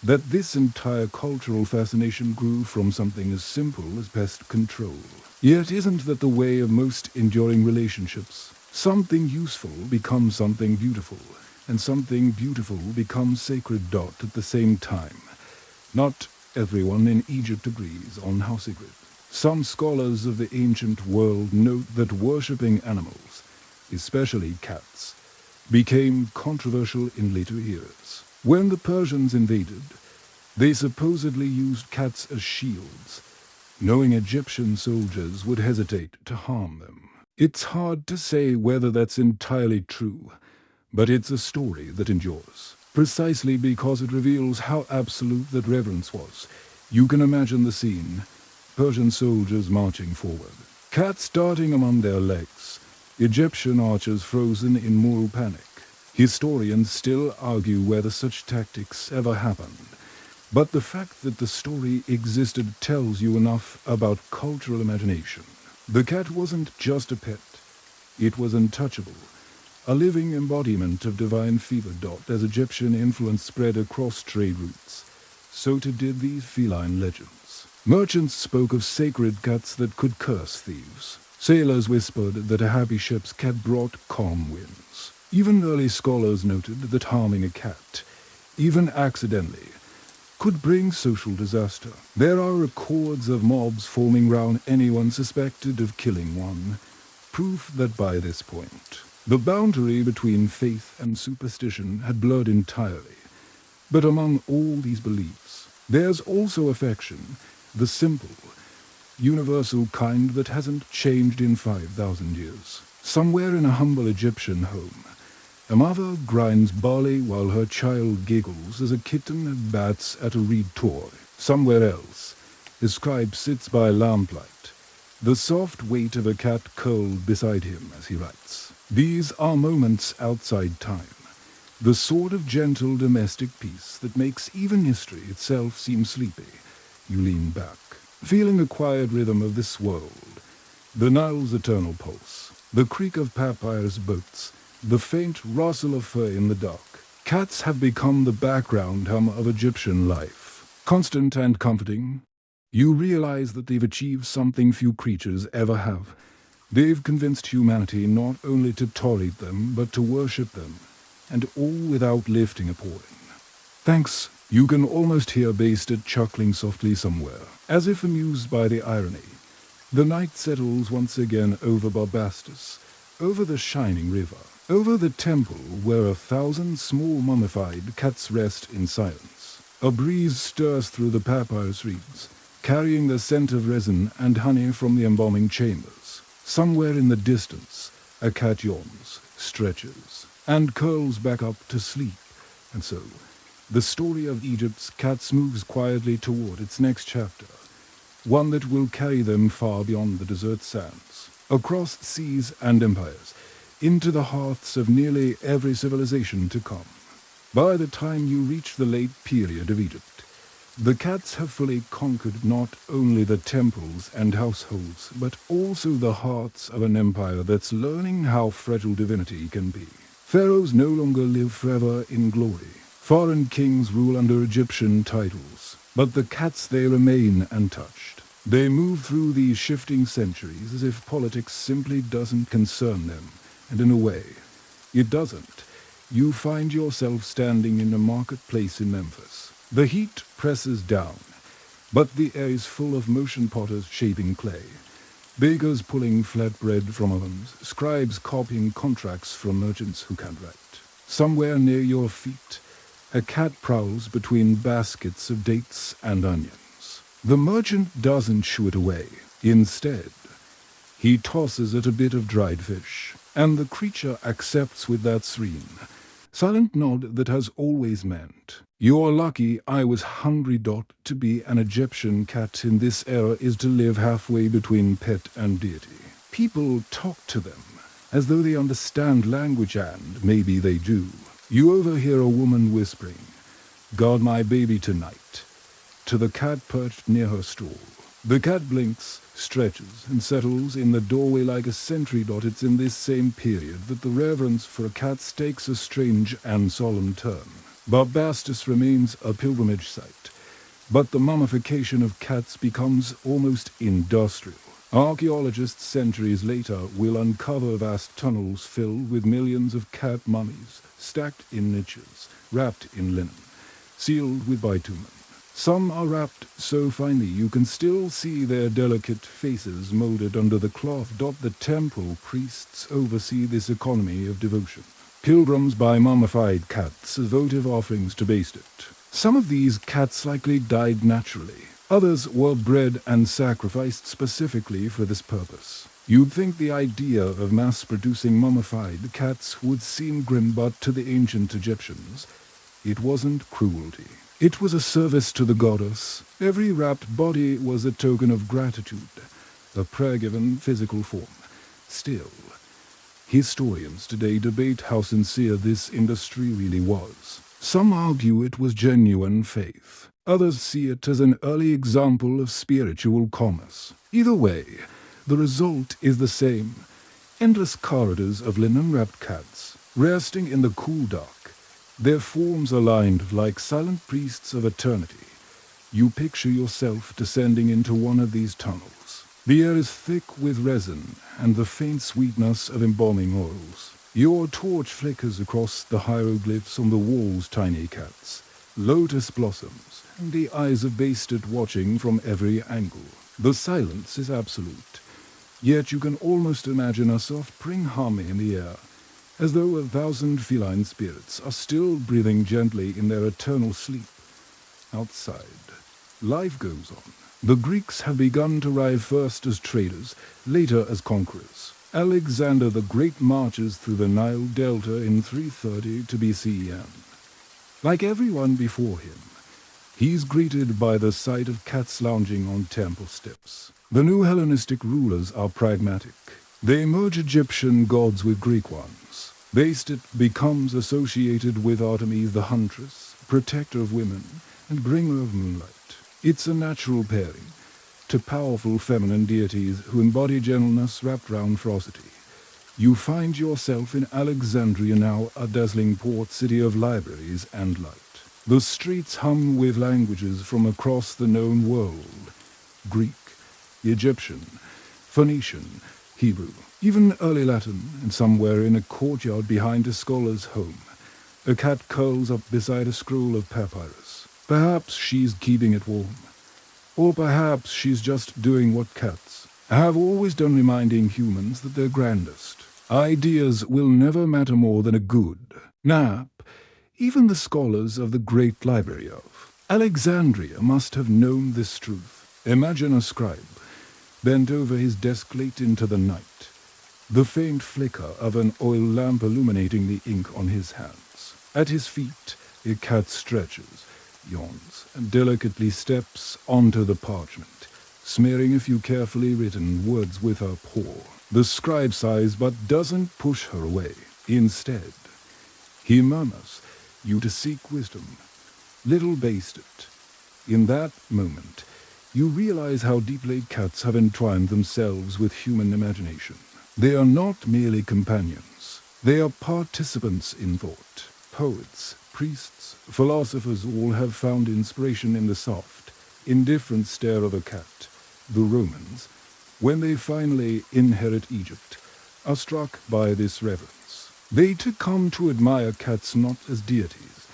that this entire cultural fascination grew from something as simple as pest control. Yet isn't that the way of most enduring relationships? Something useful becomes something beautiful, and something beautiful becomes sacred. At the same time, not everyone in Egypt agrees on how sacred. Some scholars of the ancient world note that worshipping animals, especially cats, became controversial in later eras. When the Persians invaded, they supposedly used cats as shields, knowing Egyptian soldiers would hesitate to harm them. It's hard to say whether that's entirely true, but it's a story that endures, precisely because it reveals how absolute that reverence was. You can imagine the scene: Persian soldiers marching forward, cats darting among their legs, Egyptian archers frozen in moral panic. Historians still argue whether such tactics ever happened, but the fact that the story existed tells you enough about cultural imagination. The cat wasn't just a pet. It was untouchable, a living embodiment of divine fever. As Egyptian influence spread across trade routes, so too did these feline legends. Merchants spoke of sacred cats that could curse thieves. Sailors whispered that a happy ship's cat brought calm winds. Even early scholars noted that harming a cat, even accidentally, could bring social disaster. There are records of mobs forming round anyone suspected of killing one, proof that by this point, the boundary between faith and superstition had blurred entirely. But among all these beliefs, there's also affection, the simple, universal kind that hasn't changed in 5,000 years. Somewhere in a humble Egyptian home, a mother grinds barley while her child giggles as a kitten bats at a reed toy. Somewhere else, a scribe sits by lamplight, the soft weight of a cat curled beside him as he writes. These are moments outside time, the sort of gentle domestic peace that makes even history itself seem sleepy. You lean back, feeling the quiet rhythm of this world, the Nile's eternal pulse, the creak of papyrus boats, the faint rustle of fur in the dark. Cats have become the background hum of Egyptian life, constant and comforting. You realize that they've achieved something few creatures ever have. They've convinced humanity not only to tolerate them, but to worship them, and all without lifting a paw. Thanks, you can almost hear Bastet chuckling softly somewhere, as if amused by the irony. The night settles once again over Barbastus, over the shining river, over the temple where 1,000 small mummified cats rest in silence. A breeze stirs through the papyrus reeds, carrying the scent of resin and honey from the embalming chambers. Somewhere in the distance, a cat yawns, stretches, and curls back up to sleep. And so, the story of Egypt's cats moves quietly toward its next chapter, one that will carry them far beyond the desert sands, across seas and empires, into the hearts of nearly every civilization to come. By the time you reach the late period of Egypt, the cats have fully conquered not only the temples and households, but also the hearts of an empire that's learning how fragile divinity can be. Pharaohs no longer live forever in glory. Foreign kings rule under Egyptian titles, but the cats, they remain untouched. They move through these shifting centuries as if politics simply doesn't concern them, and in a way, it doesn't. You find yourself standing in a marketplace in Memphis. The heat presses down, but the air is full of motion potters shaping clay, bakers pulling flatbread from ovens, scribes copying contracts from merchants who can't write. Somewhere near your feet, a cat prowls between baskets of dates and onions. The merchant doesn't shoo it away. Instead, he tosses it a bit of dried fish, and the creature accepts with that serene, silent nod that has always meant, "You're lucky I was hungry." To be an Egyptian cat in this era is to live halfway between pet and deity. People talk to them as though they understand language, and maybe they do. You overhear a woman whispering, "Guard my baby tonight," to the cat perched near her stall. The cat blinks, stretches, and settles in the doorway like a sentry. It's in this same period that the reverence for a cat takes a strange and solemn turn. Barbastus remains a pilgrimage site, but the mummification of cats becomes almost industrial. Archaeologists centuries later will uncover vast tunnels filled with millions of cat mummies, stacked in niches, wrapped in linen, sealed with bitumen. Some are wrapped so finely you can still see their delicate faces molded under the cloth. The temple priests oversee this economy of devotion. Pilgrims buy mummified cats as votive offerings to Bastet. Some of these cats likely died naturally. Others were bred and sacrificed specifically for this purpose. You'd think the idea of mass-producing mummified cats would seem grim, but to the ancient Egyptians, it wasn't cruelty. It was a service to the goddess. Every wrapped body was a token of gratitude, a prayer given physical form. Still, historians today debate how sincere this industry really was. Some argue it was genuine faith. Others see it as an early example of spiritual commerce. Either way, the result is the same. Endless corridors of linen-wrapped cats, resting in the cool dark, their forms aligned like silent priests of eternity. You picture yourself descending into one of these tunnels. The air is thick with resin and the faint sweetness of embalming oils. Your torch flickers across the hieroglyphs on the walls. Tiny cats, lotus blossoms, and the eyes of Bastet watching from every angle. The silence is absolute, yet you can almost imagine a soft pring hum in the air, as though 1,000 feline spirits are still breathing gently in their eternal sleep. Outside, life goes on. The Greeks have begun to arrive first as traders, later as conquerors. Alexander the Great marches through the Nile Delta in 330 to BCE. Like everyone before him, he's greeted by the sight of cats lounging on temple steps. The new Hellenistic rulers are pragmatic. They merge Egyptian gods with Greek ones. Bastet becomes associated with Artemis the huntress, protector of women, and bringer of moonlight. It's a natural pairing. to powerful feminine deities who embody gentleness wrapped round ferocity. You find yourself in Alexandria now, a dazzling port city of libraries and light. The streets hum with languages from across the known world: Greek, Egyptian, Phoenician, Hebrew, even early Latin, and somewhere in a courtyard behind a scholar's home, a cat curls up beside a scroll of papyrus. Perhaps she's keeping it warm. Or perhaps she's just doing what cats have always done, reminding humans that they're grandest. Ideas will never matter more than a good nap. Even the scholars of the great library of Alexandria must have known this truth. Imagine a scribe, bent over his desk late into the night, the faint flicker of an oil lamp illuminating the ink on his hands. At his feet, a cat stretches, yawns, and delicately steps onto the parchment, smearing a few carefully written words with her paw. The scribe sighs but doesn't push her away. Instead, he murmurs, "You to seek wisdom. Little based it." In that moment, you realize how deeply cats have entwined themselves with human imagination. They are not merely companions. They are participants in thought. Poets, priests, philosophers all have found inspiration in the soft, indifferent stare of a cat. The Romans, when they finally inherit Egypt, are struck by this reverence. They too come to admire cats not as deities,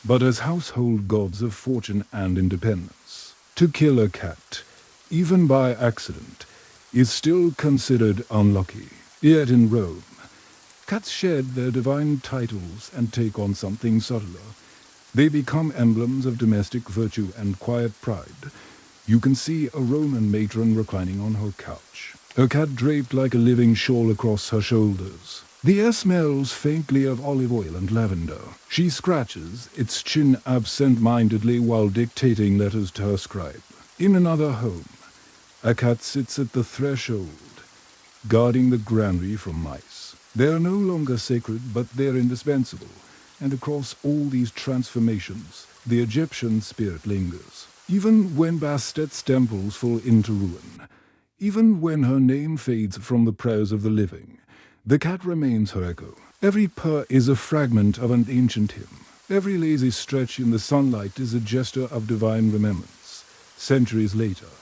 but as household gods of fortune and independence. To kill a cat, even by accident, is still considered unlucky. Yet in Rome, cats shed their divine titles and take on something subtler. They become emblems of domestic virtue and quiet pride. You can see a Roman matron reclining on her couch, her cat draped like a living shawl across her shoulders. The air smells faintly of olive oil and lavender. She scratches its chin absent-mindedly while dictating letters to her scribe. In another home, a cat sits at the threshold, guarding the granary from mice. They are no longer sacred, but they're indispensable. And across all these transformations, the Egyptian spirit lingers. Even when Bastet's temples fall into ruin, even when her name fades from the prayers of the living, the cat remains her echo. Every purr is a fragment of an ancient hymn. Every lazy stretch in the sunlight is a gesture of divine remembrance. Centuries later,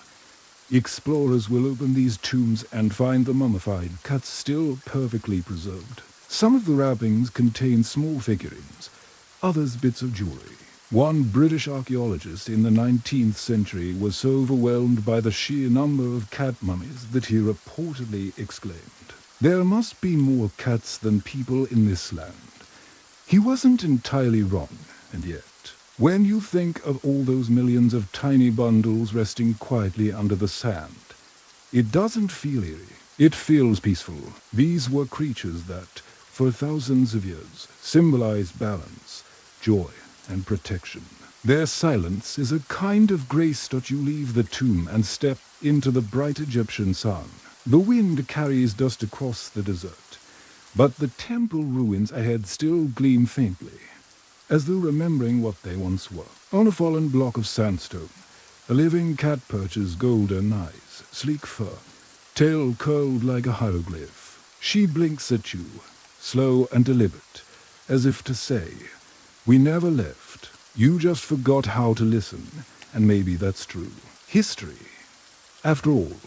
explorers will open these tombs and find the mummified cats still perfectly preserved. Some of the wrappings contain small figurines, others bits of jewelry. One British archaeologist in the 19th century was so overwhelmed by the sheer number of cat mummies that he reportedly exclaimed, "There must be more cats than people in this land." He wasn't entirely wrong, and yet, when you think of all those millions of tiny bundles resting quietly under the sand, it doesn't feel eerie. It feels peaceful. These were creatures that, for thousands of years, symbolized balance, joy, and protection. Their silence is a kind of grace that you leave the tomb and step into the bright Egyptian sun. The wind carries dust across the desert, but the temple ruins ahead still gleam faintly, as though remembering what they once were. On a fallen block of sandstone, a living cat perches, golden eyes, sleek fur, tail curled like a hieroglyph. She blinks at you, slow and deliberate, as if to say, "We never left. You just forgot how to listen." And maybe that's true. History, after all,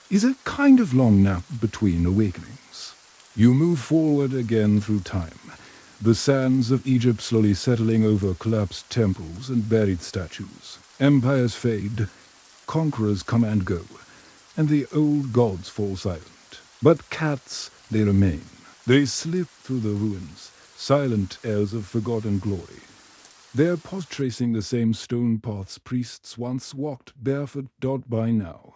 is a kind of long nap between awakenings. You move forward again through time, the sands of Egypt slowly settling over collapsed temples and buried statues. Empires fade, conquerors come and go, and the old gods fall silent. But cats, they remain. They slip through the ruins, silent heirs of forgotten glory. Their paws tracing the same stone paths priests once walked barefoot by now.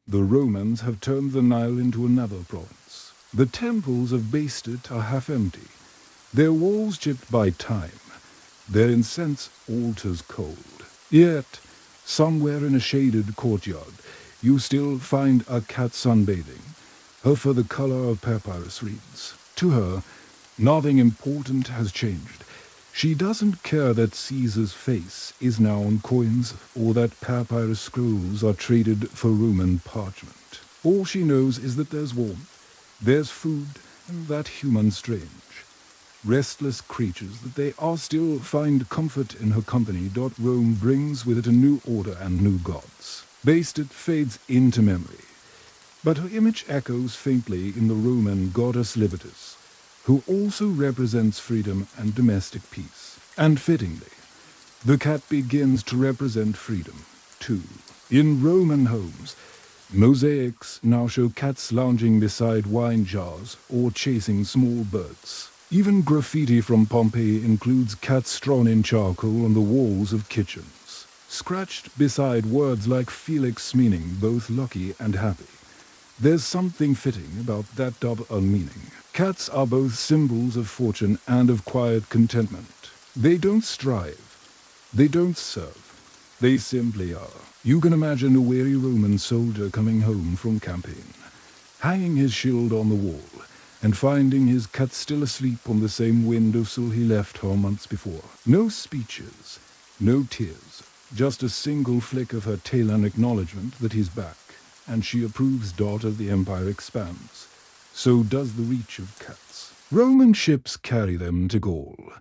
The Romans have turned the Nile into another province. The temples of Bastet are half empty, their walls chipped by time, their incense altars cold. Yet, somewhere in a shaded courtyard, you still find a cat sunbathing, her fur the color of papyrus reeds. To her, nothing important has changed. She doesn't care that Caesar's face is now on coins or that papyrus scrolls are traded for Roman parchment. All she knows is that there's warmth, there's food, and that humans strange, restless creatures that they are still find comfort in her company. Rome brings with it a new order and new gods. Based it fades into memory, but her image echoes faintly in the Roman goddess Libertas, who also represents freedom and domestic peace. And fittingly, the cat begins to represent freedom, too. In Roman homes, mosaics now show cats lounging beside wine jars or chasing small birds. Even graffiti from Pompeii includes cats drawn in charcoal on the walls of kitchens, scratched beside words like Felix, meaning both lucky and happy. There's something fitting about that double meaning. Cats are both symbols of fortune and of quiet contentment. They don't strive. They don't serve. They simply are. You can imagine a weary Roman soldier coming home from campaign, hanging his shield on the wall, and finding his cat still asleep on the same windowsill he left her months before. No speeches, no tears, just a single flick of her tail and acknowledgement that he's back, and she approves. As the empire expands, so does the reach of cats. Roman ships carry them to Gaul,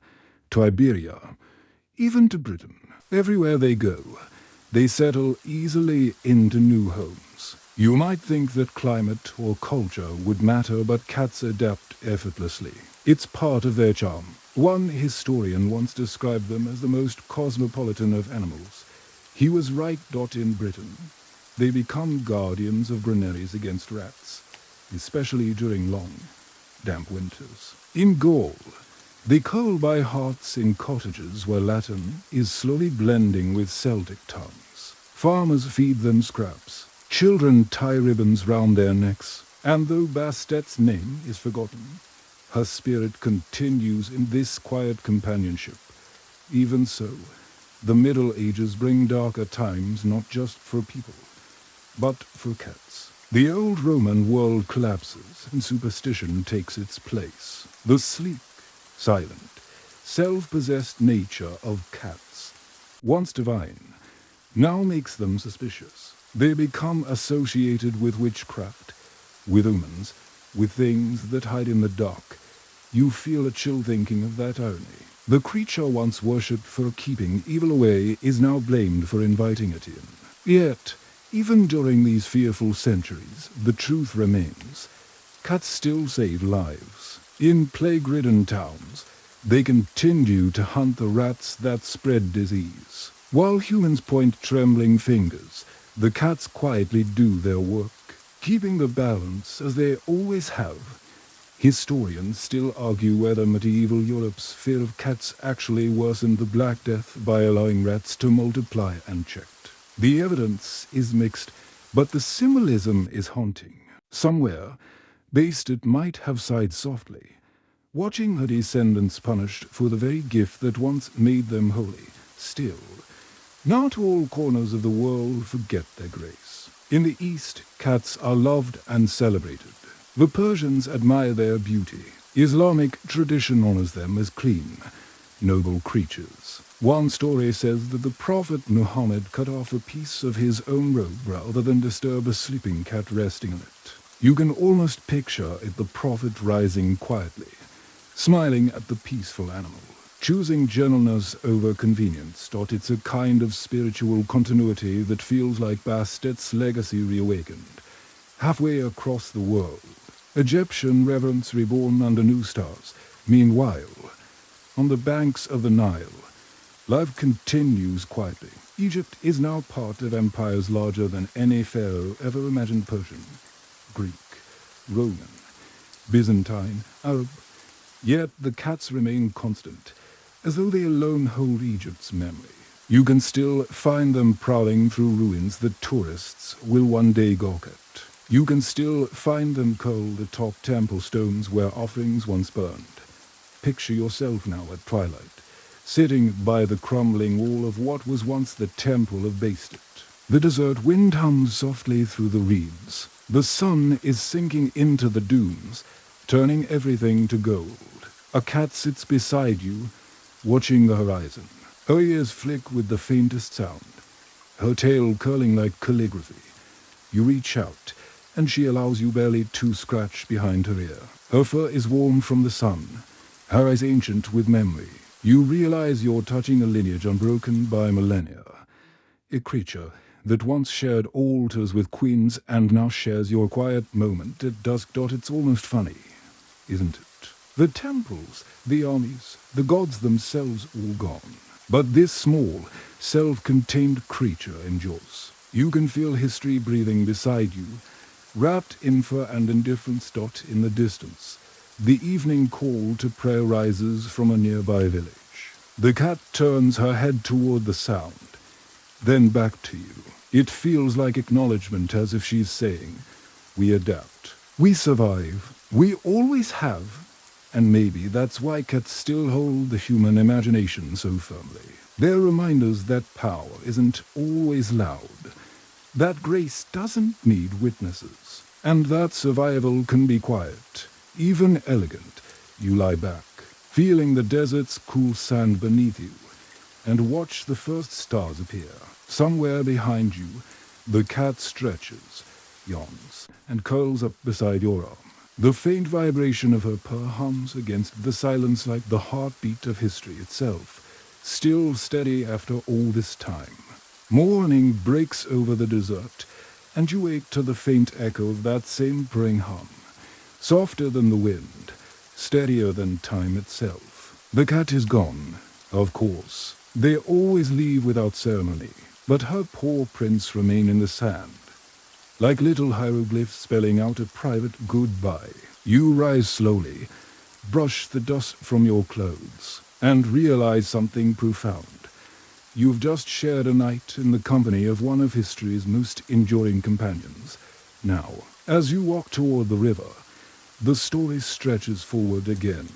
to Iberia, even to Britain. Everywhere they go, they settle easily into new homes. You might think that climate or culture would matter, but cats adapt effortlessly. It's part of their charm. One historian once described them as the most cosmopolitan of animals. He was right. In Britain, they become guardians of granaries against rats, especially during long, damp winters. In Gaul, they cull by hearths in cottages where Latin is slowly blending with Celtic tongues. Farmers feed them scraps. Children tie ribbons round their necks, and though Bastet's name is forgotten, her spirit continues in this quiet companionship. Even so, the Middle Ages bring darker times not just for people, but for cats. The old Roman world collapses and superstition takes its place. The sleek, silent, self-possessed nature of cats, once divine, now makes them suspicious. They become associated with witchcraft, with omens, with things that hide in the dark. You feel a chill thinking of that irony. The creature once worshipped for keeping evil away is now blamed for inviting it in. Yet, even during these fearful centuries, the truth remains. Cats still save lives. In plague-ridden towns, they continue to hunt the rats that spread disease. While humans point trembling fingers, the cats quietly do their work, keeping the balance as they always have. Historians still argue whether medieval Europe's fear of cats actually worsened the Black Death by allowing rats to multiply unchecked. The evidence is mixed, but the symbolism is haunting. Somewhere, Bastet might have sighed softly, watching her descendants punished for the very gift that once made them holy. Still, not all corners of the world forget their grace. In the East, cats are loved and celebrated. The Persians admire their beauty. Islamic tradition honors them as clean, noble creatures. One story says that the Prophet Muhammad cut off a piece of his own robe rather than disturb a sleeping cat resting on it. You can almost picture the Prophet rising quietly, smiling at the peaceful animal, choosing gentleness over convenience. It's a kind of spiritual continuity that feels like Bastet's legacy reawakened, halfway across the world. Egyptian reverence reborn under new stars. Meanwhile, on the banks of the Nile, life continues quietly. Egypt is now part of empires larger than any pharaoh ever imagined. Persian, Greek, Roman, Byzantine, Arab. Yet the cats remain constant, as though they alone hold Egypt's memory. You can still find them prowling through ruins that tourists will one day gawk at. You can still find them curled atop temple stones where offerings once burned. Picture yourself now at twilight, sitting by the crumbling wall of what was once the temple of Bastet. The desert wind hums softly through the reeds. The sun is sinking into the dunes, turning everything to gold. A cat sits beside you, watching the horizon. Her ears flick with the faintest sound, her tail curling like calligraphy. You reach out, and she allows you barely to scratch behind her ear. Her fur is warm from the sun, her eyes ancient with memory. You realize you're touching a lineage unbroken by millennia. A creature that once shared altars with queens and now shares your quiet moment at dusk. It's almost funny, isn't it? The temples, the armies, the gods themselves all gone. But this small, self-contained creature endures. You can feel history breathing beside you, wrapped in fur and indifference. In the distance, the evening call to prayer rises from a nearby village. The cat turns her head toward the sound, then back to you. It feels like acknowledgement, as if she's saying, we adapt, we survive, we always have. And maybe that's why cats still hold the human imagination so firmly. They're reminders that power isn't always loud, that grace doesn't need witnesses, and that survival can be quiet, even elegant. You lie back, feeling the desert's cool sand beneath you, and watch the first stars appear. Somewhere behind you, the cat stretches, yawns, and curls up beside your arm. The faint vibration of her purr hums against the silence like the heartbeat of history itself, still steady after all this time. Morning breaks over the desert, and you wake to the faint echo of that same purring hum, softer than the wind, steadier than time itself. The cat is gone, of course. They always leave without ceremony, but her paw prints remain in the sand, like little hieroglyphs spelling out a private goodbye. You rise slowly, brush the dust from your clothes, and realize something profound. You've just shared a night in the company of one of history's most enduring companions. Now, as you walk toward the river, the story stretches forward again,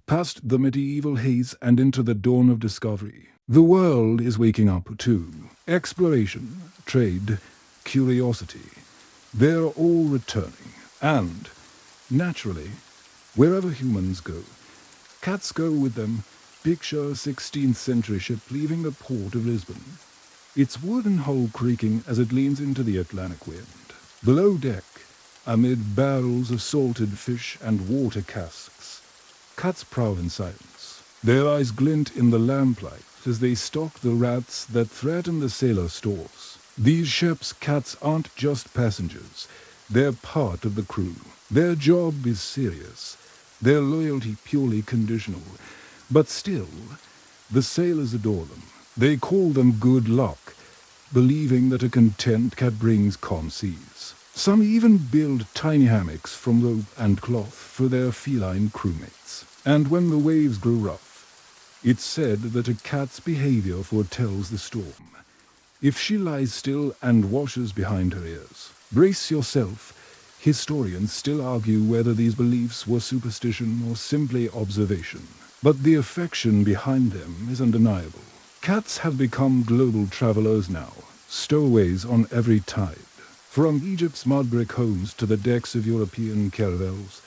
past the medieval haze and into the dawn of discovery. The world is waking up too. Exploration, trade, curiosity, they're all returning. And, naturally, wherever humans go, cats go with them. Picture a 16th century ship leaving the port of Lisbon, its wooden hull creaking as it leans into the Atlantic wind. Below deck, amid barrels of salted fish and water casks, cats prowl in silence. Their eyes glint in the lamplight as they stalk the rats that threaten the sailor stores. These ships' cats aren't just passengers, they're part of the crew. Their job is serious, their loyalty purely conditional. But still, the sailors adore them. They call them good luck, believing that a content cat brings calm seas. Some even build tiny hammocks from rope and cloth for their feline crewmates. And when the waves grow rough, it's said that a cat's behavior foretells the storm. If she lies still and washes behind her ears, brace yourself. Historians still argue whether these beliefs were superstition or simply observation. But the affection behind them is undeniable. Cats have become global travelers now, stowaways on every tide. From Egypt's mud brick homes to the decks of European caravels,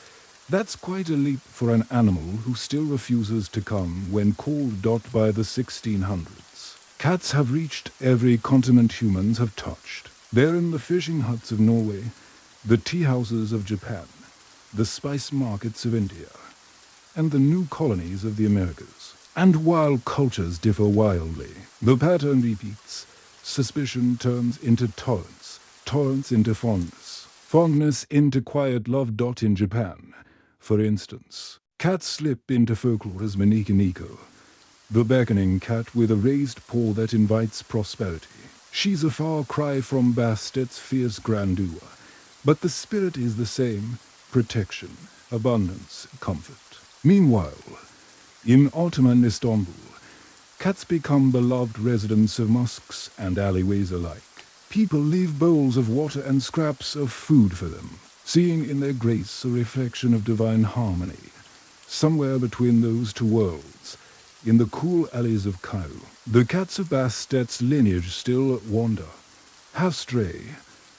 that's quite a leap for an animal who still refuses to come when called by the 1600s. Cats have reached every continent humans have touched. They're in the fishing huts of Norway, the tea houses of Japan, the spice markets of India, and the new colonies of the Americas. And while cultures differ wildly, the pattern repeats. Suspicion turns into tolerance, tolerance into fondness, fondness into quiet love. In Japan, for instance, cats slip into folklore as Maniki Niko, the beckoning cat with a raised paw that invites prosperity. She's a far cry from Bastet's fierce grandeur, but the spirit is the same: protection, abundance, comfort. Meanwhile, in Ottoman Istanbul, cats become beloved residents of mosques and alleyways alike. People leave bowls of water and scraps of food for them, seeing in their grace a reflection of divine harmony. Somewhere between those two worlds, in the cool alleys of Cairo, the cats of Bastet's lineage still wander, half stray,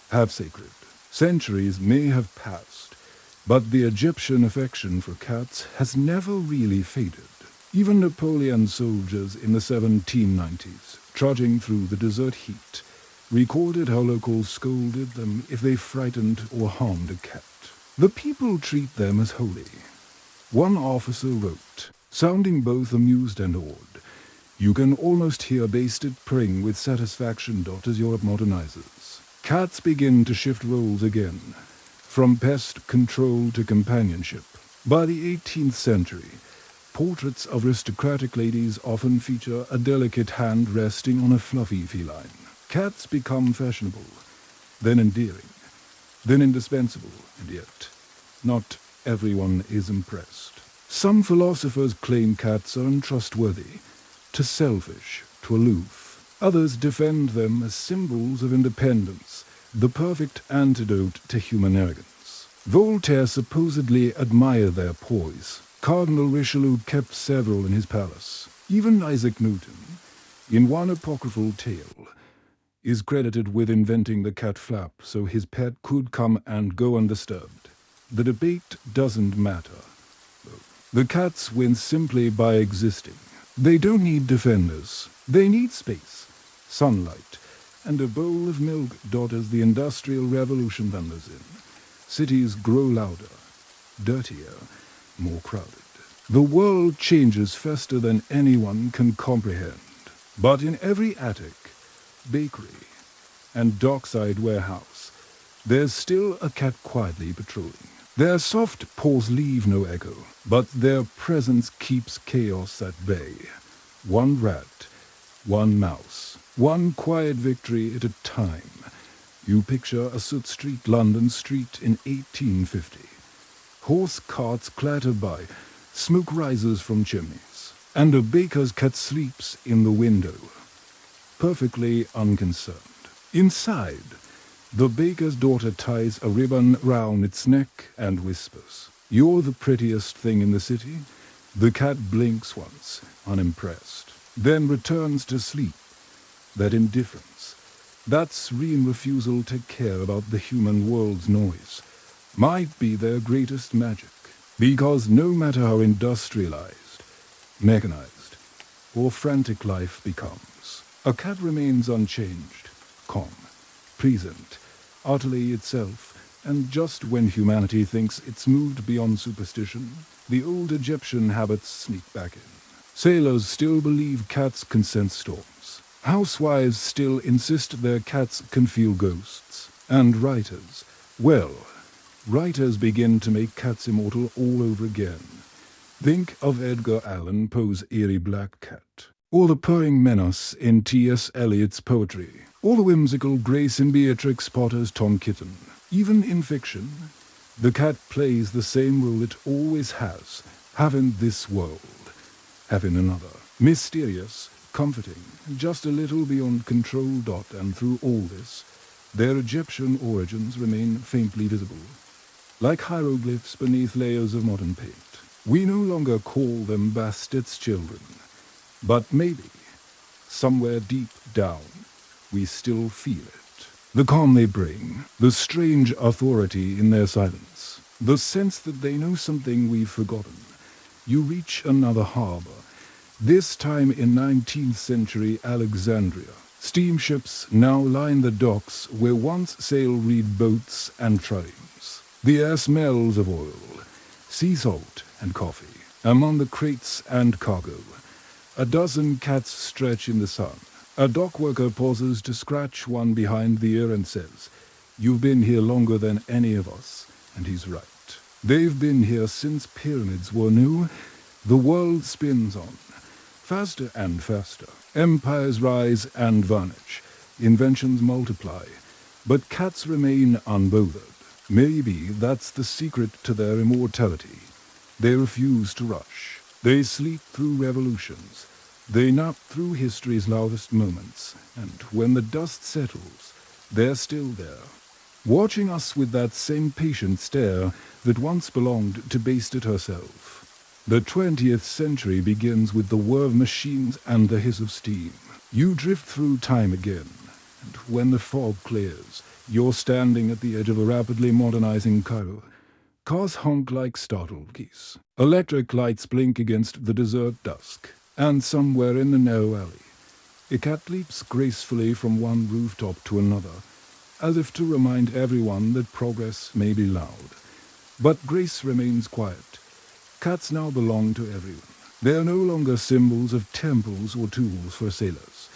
half sacred. Centuries may have passed, but the Egyptian affection for cats has never really faded. Even Napoleon's soldiers in the 1790s, trudging through the desert heat, recorded how locals scolded them if they frightened or harmed a cat. The people treat them as holy. One officer wrote, sounding both amused and awed, "You can almost hear basted purring with satisfaction, as Europe modernizes." Cats begin to shift roles again, from pest control to companionship. By the 18th century, portraits of aristocratic ladies often feature a delicate hand resting on a fluffy feline. Cats become fashionable, then endearing, then indispensable, and yet not everyone is impressed. Some philosophers claim cats are untrustworthy, too selfish, too aloof. Others defend them as symbols of independence, the perfect antidote to human arrogance. Voltaire supposedly admired their poise. Cardinal Richelieu kept several in his palace. Even Isaac Newton, in one apocryphal tale, is credited with inventing the cat flap so his pet could come and go undisturbed. The debate doesn't matter. The cats win simply by existing. They don't need defenders. They need space, sunlight, and a bowl of milk. As the Industrial Revolution thunders in, cities grow louder, dirtier, more crowded. The world changes faster than anyone can comprehend. But in every attic, bakery, and dockside warehouse, there's still a cat quietly patrolling. Their soft paws leave no echo, but their presence keeps chaos at bay. One rat, one mouse, one quiet victory at a time. You picture a Soot Street, London street in 1850. Horse carts clatter by, smoke rises from chimneys, and a baker's cat sleeps in the window, perfectly unconcerned. Inside, the baker's daughter ties a ribbon round its neck and whispers, "You're the prettiest thing in the city." The cat blinks once, unimpressed, then returns to sleep. That indifference, that serene refusal to care about the human world's noise, might be their greatest magic. Because no matter how industrialized, mechanized, or frantic life becomes, a cat remains unchanged, calm, present, utterly itself, and just when humanity thinks it's moved beyond superstition, the old Egyptian habits sneak back in. Sailors still believe cats can sense storms. Housewives still insist their cats can feel ghosts. And writers, well, writers begin to make cats immortal all over again. Think of Edgar Allan Poe's eerie black cat, or the purring menace in T.S. Eliot's poetry, or the whimsical grace in Beatrix Potter's Tom Kitten. Even in fiction, the cat plays the same role it always has, have in this world, have in another. Mysterious, comforting, just a little beyond control. And through all this, their Egyptian origins remain faintly visible, like hieroglyphs beneath layers of modern paint. We no longer call them Bastard's children, but maybe, somewhere deep down, we still feel it. The calm they bring, the strange authority in their silence, the sense that they know something we've forgotten. You reach another harbor, this time in 19th century Alexandria. Steamships now line the docks where once sail-reed boats and triremes. The air smells of oil, sea salt, and coffee. Among the crates and cargo, a dozen cats stretch in the sun. A dock worker pauses to scratch one behind the ear and says, "You've been here longer than any of us," and he's right. They've been here since pyramids were new. The world spins on, faster and faster. Empires rise and vanish, inventions multiply, but cats remain unbothered. Maybe that's the secret to their immortality. They refuse to rush. They sleep through revolutions. They nap through history's loudest moments. And when the dust settles, they're still there, watching us with that same patient stare that once belonged to Bastet herself. The 20th century begins with the whir of machines and the hiss of steam. You drift through time again, and when the fog clears, you're standing at the edge of a rapidly modernizing Cairo, Cars honk like startled geese. Electric lights blink against the desert dusk. And somewhere in the narrow alley, a cat leaps gracefully from one rooftop to another, as if to remind everyone that progress may be loud. But grace remains quiet. Cats now belong to everyone. They are no longer symbols of temples or tools for sailors.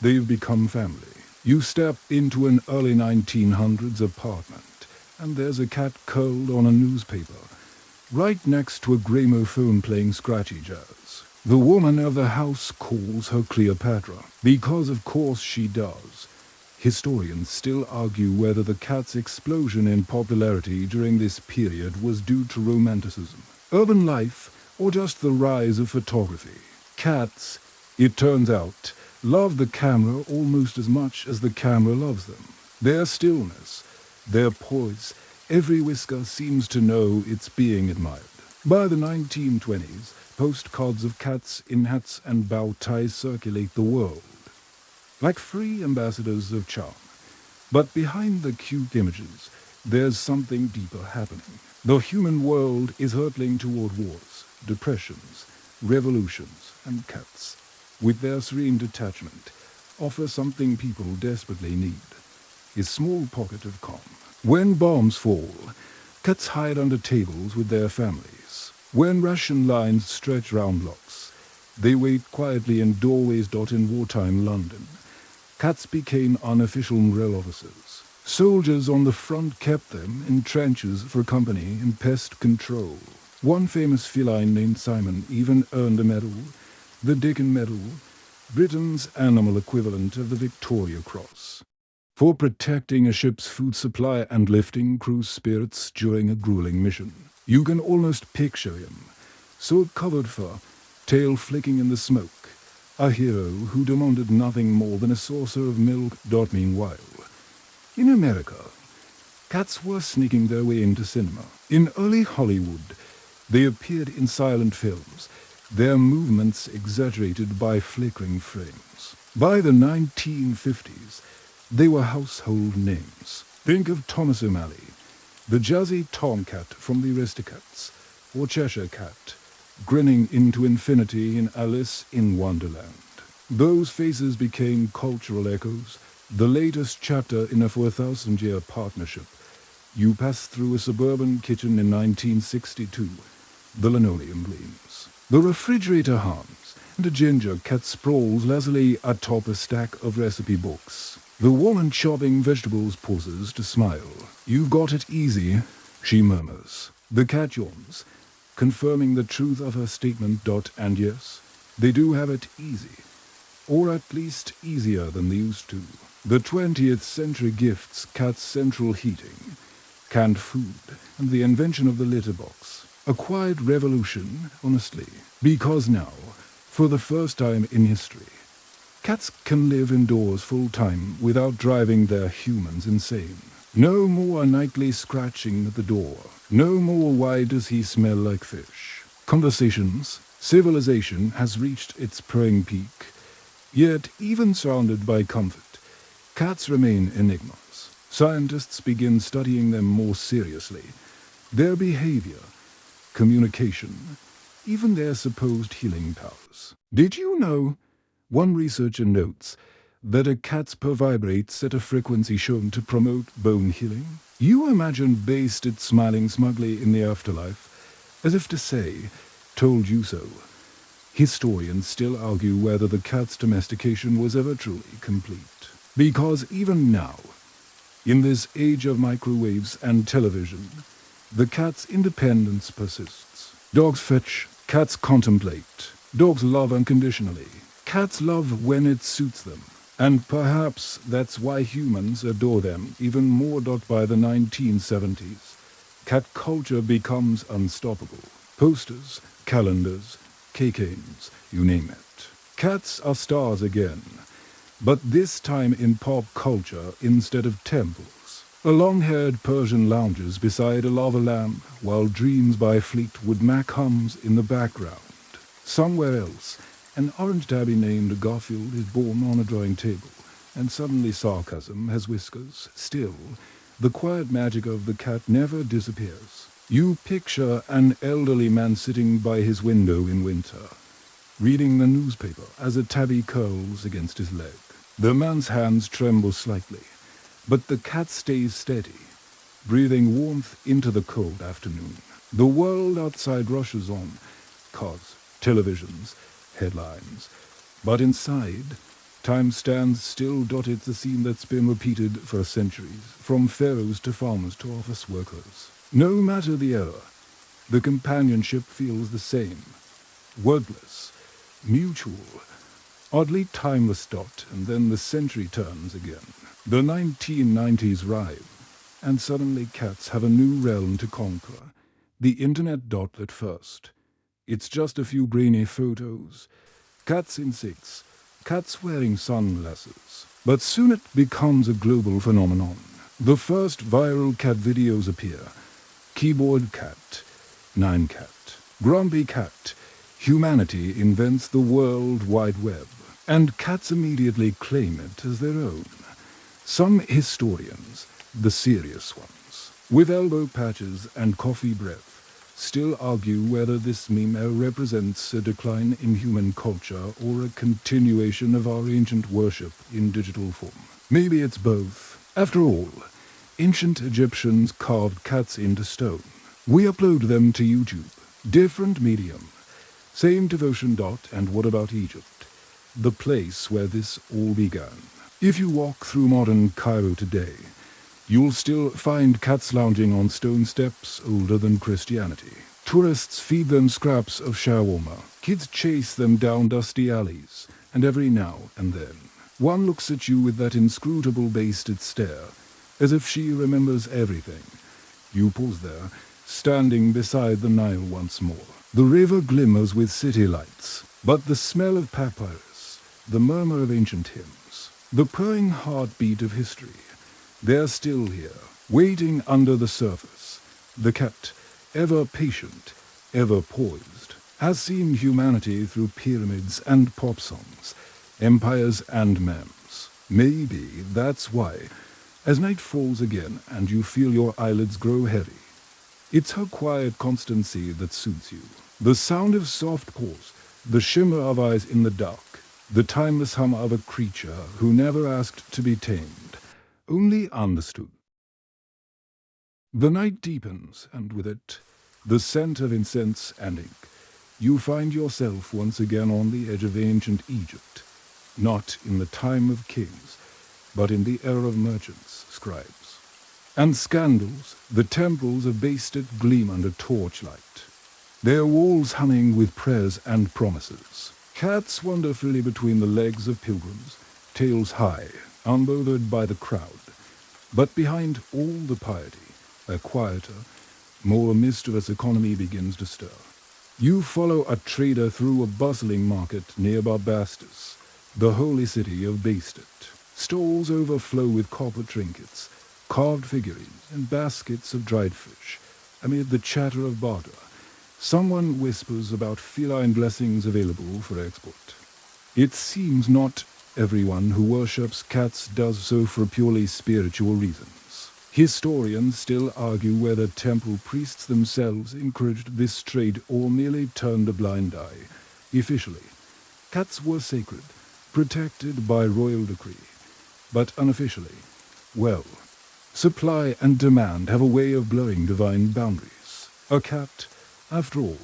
They've become family. You step into an early 1900s apartment, and there's a cat curled on a newspaper, right next to a gramophone playing scratchy jazz. The woman of the house calls her Cleopatra, because of course she does. Historians still argue whether the cat's explosion in popularity during this period was due to romanticism, urban life, or just the rise of photography. Cats, it turns out, love the camera almost as much as the camera loves them. Their stillness, their poise, every whisker seems to know it's being admired. By the 1920s, postcards of cats in hats and bow ties circulate the world, like free ambassadors of charm. But behind the cute images, there's something deeper happening. The human world is hurtling toward wars, depressions, revolutions, and cats, with their serene detachment, offer something people desperately need: a small pocket of calm. When bombs fall, cats hide under tables with their families. When Russian lines stretch round blocks, they wait quietly in doorways. In wartime London, cats became unofficial morale officers. Soldiers on the front kept them in trenches for company and pest control. One famous feline named Simon even earned a medal, the Dickon Medal, Britain's animal equivalent of the Victoria Cross, for protecting a ship's food supply and lifting crew's spirits during a grueling mission. You can almost picture him, so covered fur, tail flicking in the smoke, a hero who demanded nothing more than a saucer of milk. Meanwhile, in America, cats were sneaking their way into cinema. In early Hollywood, they appeared in silent films, their movements exaggerated by flickering frames. By the 1950s, they were household names. Think of Thomas O'Malley, the jazzy tomcat from the Aristocats, or Cheshire Cat, grinning into infinity in Alice in Wonderland. Those faces became cultural echoes, the latest chapter in a 4,000-year partnership. You pass through a suburban kitchen in 1962. The linoleum gleams. The refrigerator hums, and a ginger cat sprawls lazily atop a stack of recipe books. The woman chopping vegetables pauses to smile. "You've got it easy," she murmurs. The cat yawns, confirming the truth of her statement. And yes, they do have it easy. Or at least easier than they used to. The 20th century gifts cats central heating, canned food, and the invention of the litter box. A quiet revolution, honestly, because now, for the first time in history, cats can live indoors full-time without driving their humans insane. No more nightly scratching at the door. No more "why does he smell like fish?" Conversations. Civilization has reached its purring peak. Yet, even surrounded by comfort, cats remain enigmas. Scientists begin studying them more seriously. Their behavior, communication, even their supposed healing powers. Did you know? One researcher notes that a cat's purr vibrates at a frequency shown to promote bone healing. You imagine Basted smiling smugly in the afterlife, as if to say, "Told you so." Historians still argue whether the cat's domestication was ever truly complete. Because even now, in this age of microwaves and television, the cat's independence persists. Dogs fetch, cats contemplate. Dogs love unconditionally. Cats love when it suits them. And perhaps that's why humans adore them even more. By the 1970s, cat culture becomes unstoppable. Posters, calendars, canes, you name it. Cats are stars again, but this time in pop culture instead of temples. A long-haired Persian lounges beside a lava lamp while Dreams by Fleetwood Mac hums in the background. Somewhere else, an orange tabby named Garfield is born on a drawing table, and suddenly sarcasm has whiskers. Still, the quiet magic of the cat never disappears. You picture an elderly man sitting by his window in winter, reading the newspaper as a tabby curls against his leg. The man's hands tremble slightly, but the cat stays steady, breathing warmth into the cold afternoon. The world outside rushes on, cars, televisions, headlines. But inside, time stands still, dotted the scene that's been repeated for centuries, from pharaohs to farmers to office workers. No matter the era, the companionship feels the same, wordless, mutual, oddly timeless dot, and then the century turns again. The 1990s arrive, and suddenly cats have a new realm to conquer, the internet dot at first. It's just a few grainy photos, cats in six, cats wearing sunglasses. But soon it becomes a global phenomenon. The first viral cat videos appear. Keyboard cat, Nine cat, grumpy cat. Humanity invents the World Wide Web, and cats immediately claim it as their own. Some historians, the serious ones, with elbow patches and coffee breath, still argue whether this meme represents a decline in human culture or a continuation of our ancient worship in digital form. Maybe it's both. After all, ancient Egyptians carved cats into stone. We upload them to YouTube. Different medium. Same devotion dot, and what about Egypt? The place where this all began. If you walk through modern Cairo today, you'll still find cats lounging on stone steps older than Christianity. Tourists feed them scraps of shawarma. Kids chase them down dusty alleys. And every now and then, one looks at you with that inscrutable basted stare, as if she remembers everything. You pause there, standing beside the Nile once more. The river glimmers with city lights, but the smell of papyrus, the murmur of ancient hymns, the purring heartbeat of history, they're still here, waiting under the surface. The cat, ever patient, ever poised, has seen humanity through pyramids and pop songs, empires and memes. Maybe that's why, as night falls again and you feel your eyelids grow heavy, it's her quiet constancy that soothes you. The sound of soft paws, the shimmer of eyes in the dark, the timeless hum of a creature who never asked to be tamed, only understood. The night deepens, and with it, the scent of incense and ink. You find yourself once again on the edge of ancient Egypt, not in the time of kings, but in the era of merchants, scribes, and scandals. The temples of basted gleam under torchlight, their walls humming with prayers and promises. Cats wander freely between the legs of pilgrims, tails high, unbothered by the crowd. But behind all the piety, a quieter, more mischievous economy begins to stir. You follow a trader through a bustling market near Barbastus, the holy city of Bastet. Stalls overflow with copper trinkets, carved figurines, and baskets of dried fish. Amid the chatter of barter, someone whispers about feline blessings available for export. It seems not everyone who worships cats does so for purely spiritual reasons. Historians still argue whether temple priests themselves encouraged this trade or merely turned a blind eye. Officially, cats were sacred, protected by royal decree. But unofficially, well, supply and demand have a way of blurring divine boundaries. A cat, after all,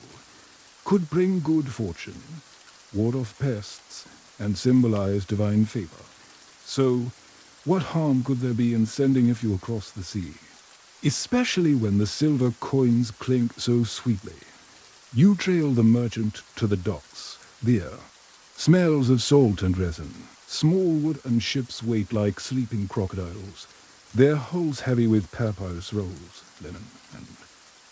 could bring good fortune, ward off pests, and symbolize divine favor. So, what harm could there be in sending a few across the sea? Especially when the silver coins clink so sweetly. You trail the merchant to the docks. There, smells of salt and resin, small wood and ships wait like sleeping crocodiles, their hulls heavy with papyrus rolls, linen, and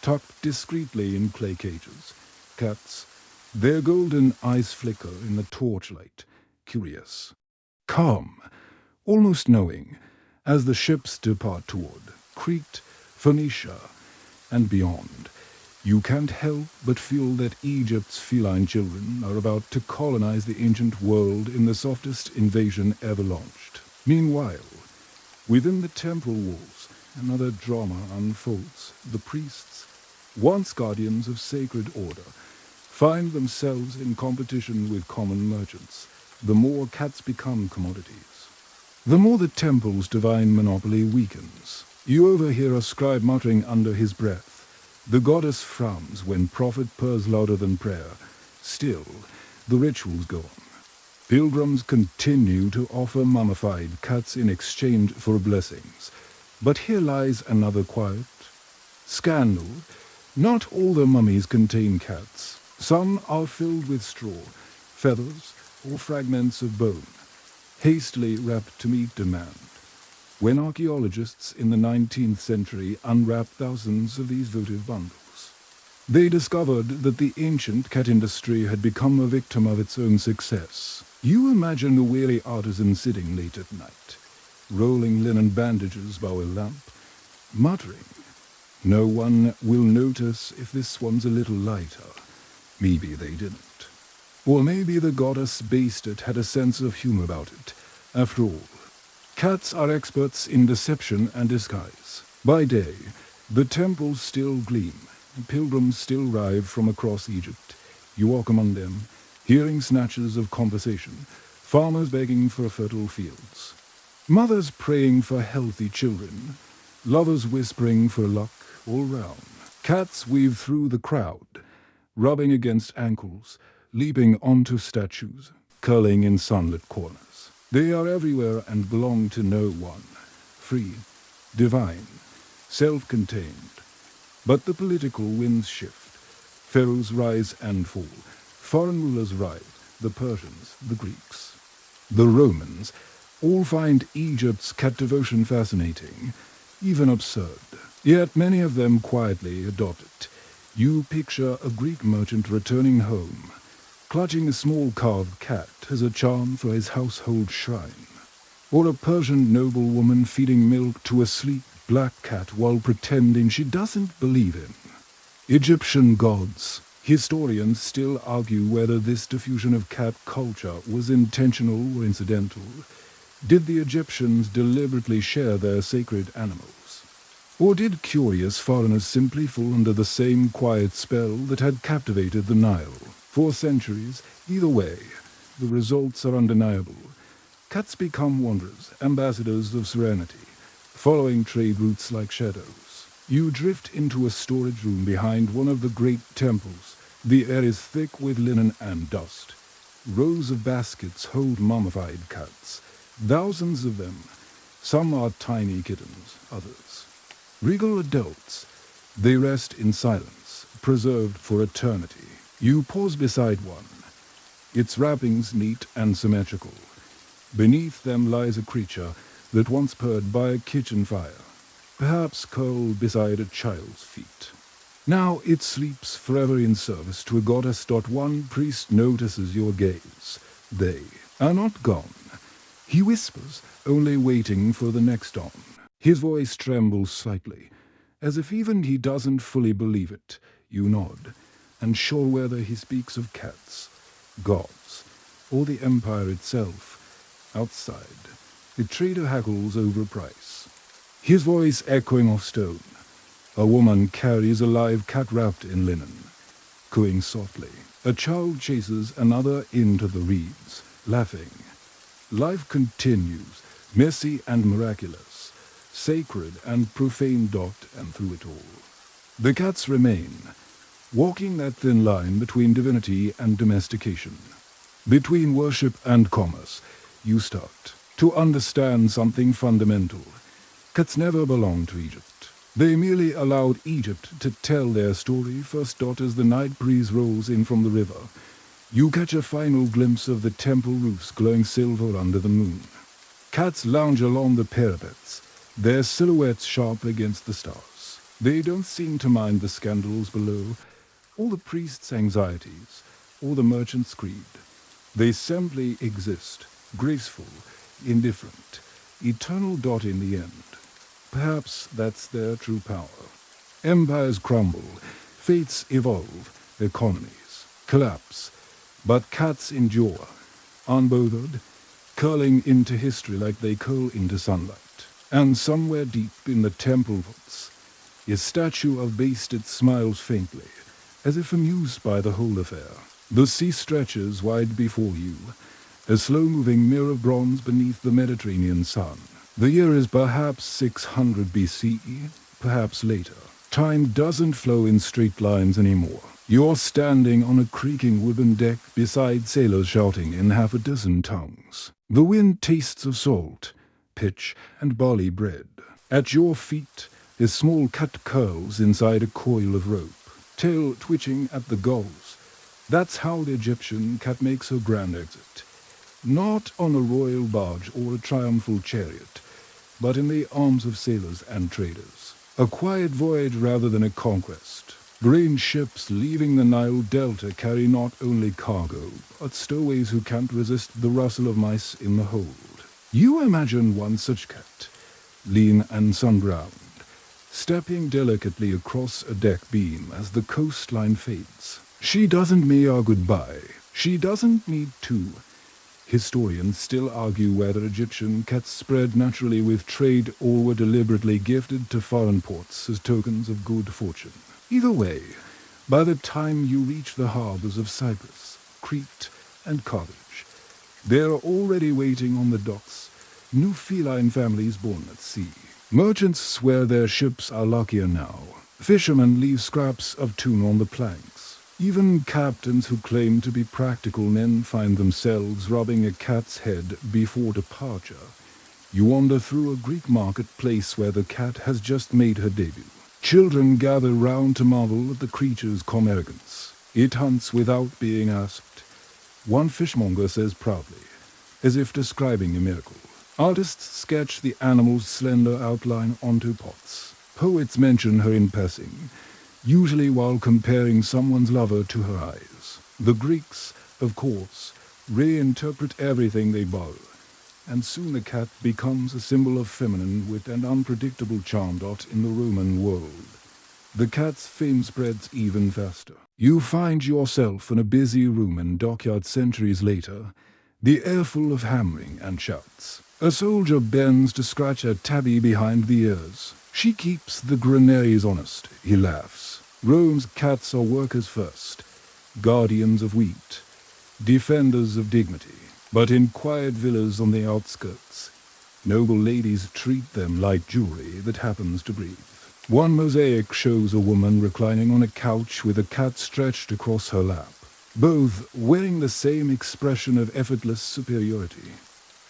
tucked discreetly in clay cages. Cats, their golden eyes flicker in the torchlight, curious, calm, almost knowing, as the ships depart toward Crete, Phoenicia, and beyond. You can't help but feel that Egypt's feline children are about to colonize the ancient world in the softest invasion ever launched. Meanwhile, within the temple walls, another drama unfolds. The priests, once guardians of sacred order, find themselves in competition with common merchants, the more cats become commodities. The more the temple's divine monopoly weakens. You overhear a scribe muttering under his breath. The goddess frowns when profit purrs louder than prayer. Still, the rituals go on. Pilgrims continue to offer mummified cats in exchange for blessings. But here lies another quiet scandal. Not all the mummies contain cats. Some are filled with straw, feathers, or fragments of bone, hastily wrapped to meet demand. When archaeologists in the 19th century unwrapped thousands of these votive bundles, they discovered that the ancient cat industry had become a victim of its own success. You imagine a weary artisan sitting late at night, rolling linen bandages by a lamp, muttering, "No one will notice if this one's a little lighter." Maybe they didn't. Or maybe the goddess based it had a sense of humor about it. After all, cats are experts in deception and disguise. By day, the temples still gleam, pilgrims still arrive from across Egypt. You walk among them, hearing snatches of conversation, farmers begging for fertile fields, mothers praying for healthy children, lovers whispering for luck all round. Cats weave through the crowd, rubbing against ankles, leaping onto statues, curling in sunlit corners. They are everywhere and belong to no one. Free, divine, self-contained. But the political winds shift. Pharaohs rise and fall. Foreign rulers rise, the Persians, the Greeks. The Romans all find Egypt's cat devotion fascinating, even absurd. Yet many of them quietly adopt it. You picture a Greek merchant returning home, clutching a small carved cat as a charm for his household shrine. Or a Persian noblewoman feeding milk to a sleek black cat while pretending she doesn't believe him. Egyptian gods. Historians still argue whether this diffusion of cat culture was intentional or incidental. Did the Egyptians deliberately share their sacred animals? Or did curious foreigners simply fall under the same quiet spell that had captivated the Nile? For centuries, either way, the results are undeniable. Cats become wanderers, ambassadors of serenity, following trade routes like shadows. You drift into a storage room behind one of the great temples. The air is thick with linen and dust. Rows of baskets hold mummified cats, thousands of them. Some are tiny kittens, others regal adults. They rest in silence, preserved for eternity. You pause beside one, its wrappings neat and symmetrical. Beneath them lies a creature that once purred by a kitchen fire, perhaps curled beside a child's feet. Now it sleeps forever in service to a goddess. One priest notices your gaze. They are not gone. He whispers, only waiting for the next dawn. His voice trembles slightly, as if even he doesn't fully believe it. You nod, unsure whether he speaks of cats, gods, or the empire itself. Outside, the trader haggles over price, his voice echoing off stone. A woman carries a live cat wrapped in linen, cooing softly. A child chases another into the reeds, laughing. Life continues, messy and miraculous, sacred and profane and through it all. The cats remain, walking that thin line between divinity and domestication. Between worship and commerce, you start to understand something fundamental. Cats never belonged to Egypt. They merely allowed Egypt to tell their story. First, as the night breeze rolls in from the river, you catch a final glimpse of the temple roofs glowing silver under the moon. Cats lounge along the parapets, their silhouettes sharp against the stars. They don't seem to mind the scandals below, or the priest's anxieties, or the merchant's greed. They simply exist, graceful, indifferent, eternal. In the end. Perhaps that's their true power. Empires crumble, fates evolve, economies collapse, but cats endure, unbothered, curling into history like they curl into sunlight. And somewhere deep in the temple vaults, A statue of Bastet smiles faintly, as if amused by the whole affair. The sea stretches wide before you, a slow-moving mirror of bronze beneath the Mediterranean sun. The year is perhaps 600 BCE, perhaps later. Time doesn't flow in straight lines anymore. You're standing on a creaking wooden deck beside sailors shouting in half a dozen tongues. The wind tastes of salt, pitch, and barley bread. At your feet, a small cat curls inside a coil of rope, tail twitching at the gulls. That's how the Egyptian cat makes her grand exit. Not on a royal barge or a triumphal chariot, but in the arms of sailors and traders. A quiet voyage rather than a conquest. Grain ships leaving the Nile Delta carry not only cargo, but stowaways who can't resist the rustle of mice in the hold. You imagine one such cat, lean and sun-browned, stepping delicately across a deck beam as the coastline fades. She doesn't mean our goodbye. She doesn't need to. Historians still argue whether Egyptian cats spread naturally with trade or were deliberately gifted to foreign ports as tokens of good fortune. Either way, by the time you reach the harbors of Cyprus, Crete, and Carthage, there are already waiting on the docks new feline families born at sea. Merchants swear their ships are luckier now. Fishermen leave scraps of tuna on the planks. Even captains who claim to be practical men find themselves rubbing a cat's head before departure. You wander through a Greek marketplace where the cat has just made her debut. Children gather round to marvel at the creature's calm arrogance. It hunts without being asked. One fishmonger says proudly, as if describing a miracle. Artists sketch the animal's slender outline onto pots. Poets mention her in passing, usually while comparing someone's lover to her eyes. The Greeks, of course, reinterpret everything they borrow, and soon the cat becomes a symbol of feminine wit and unpredictable charm. In the Roman world, the cat's fame spreads even faster. You find yourself in a busy room in dockyard centuries later, the air full of hammering and shouts. A soldier bends to scratch a tabby behind the ears. She keeps the granaries honest, he laughs. Rome's cats are workers first, guardians of wheat, defenders of dignity. But in quiet villas on the outskirts, noble ladies treat them like jewelry that happens to breathe. One mosaic shows a woman reclining on a couch with a cat stretched across her lap, both wearing the same expression of effortless superiority.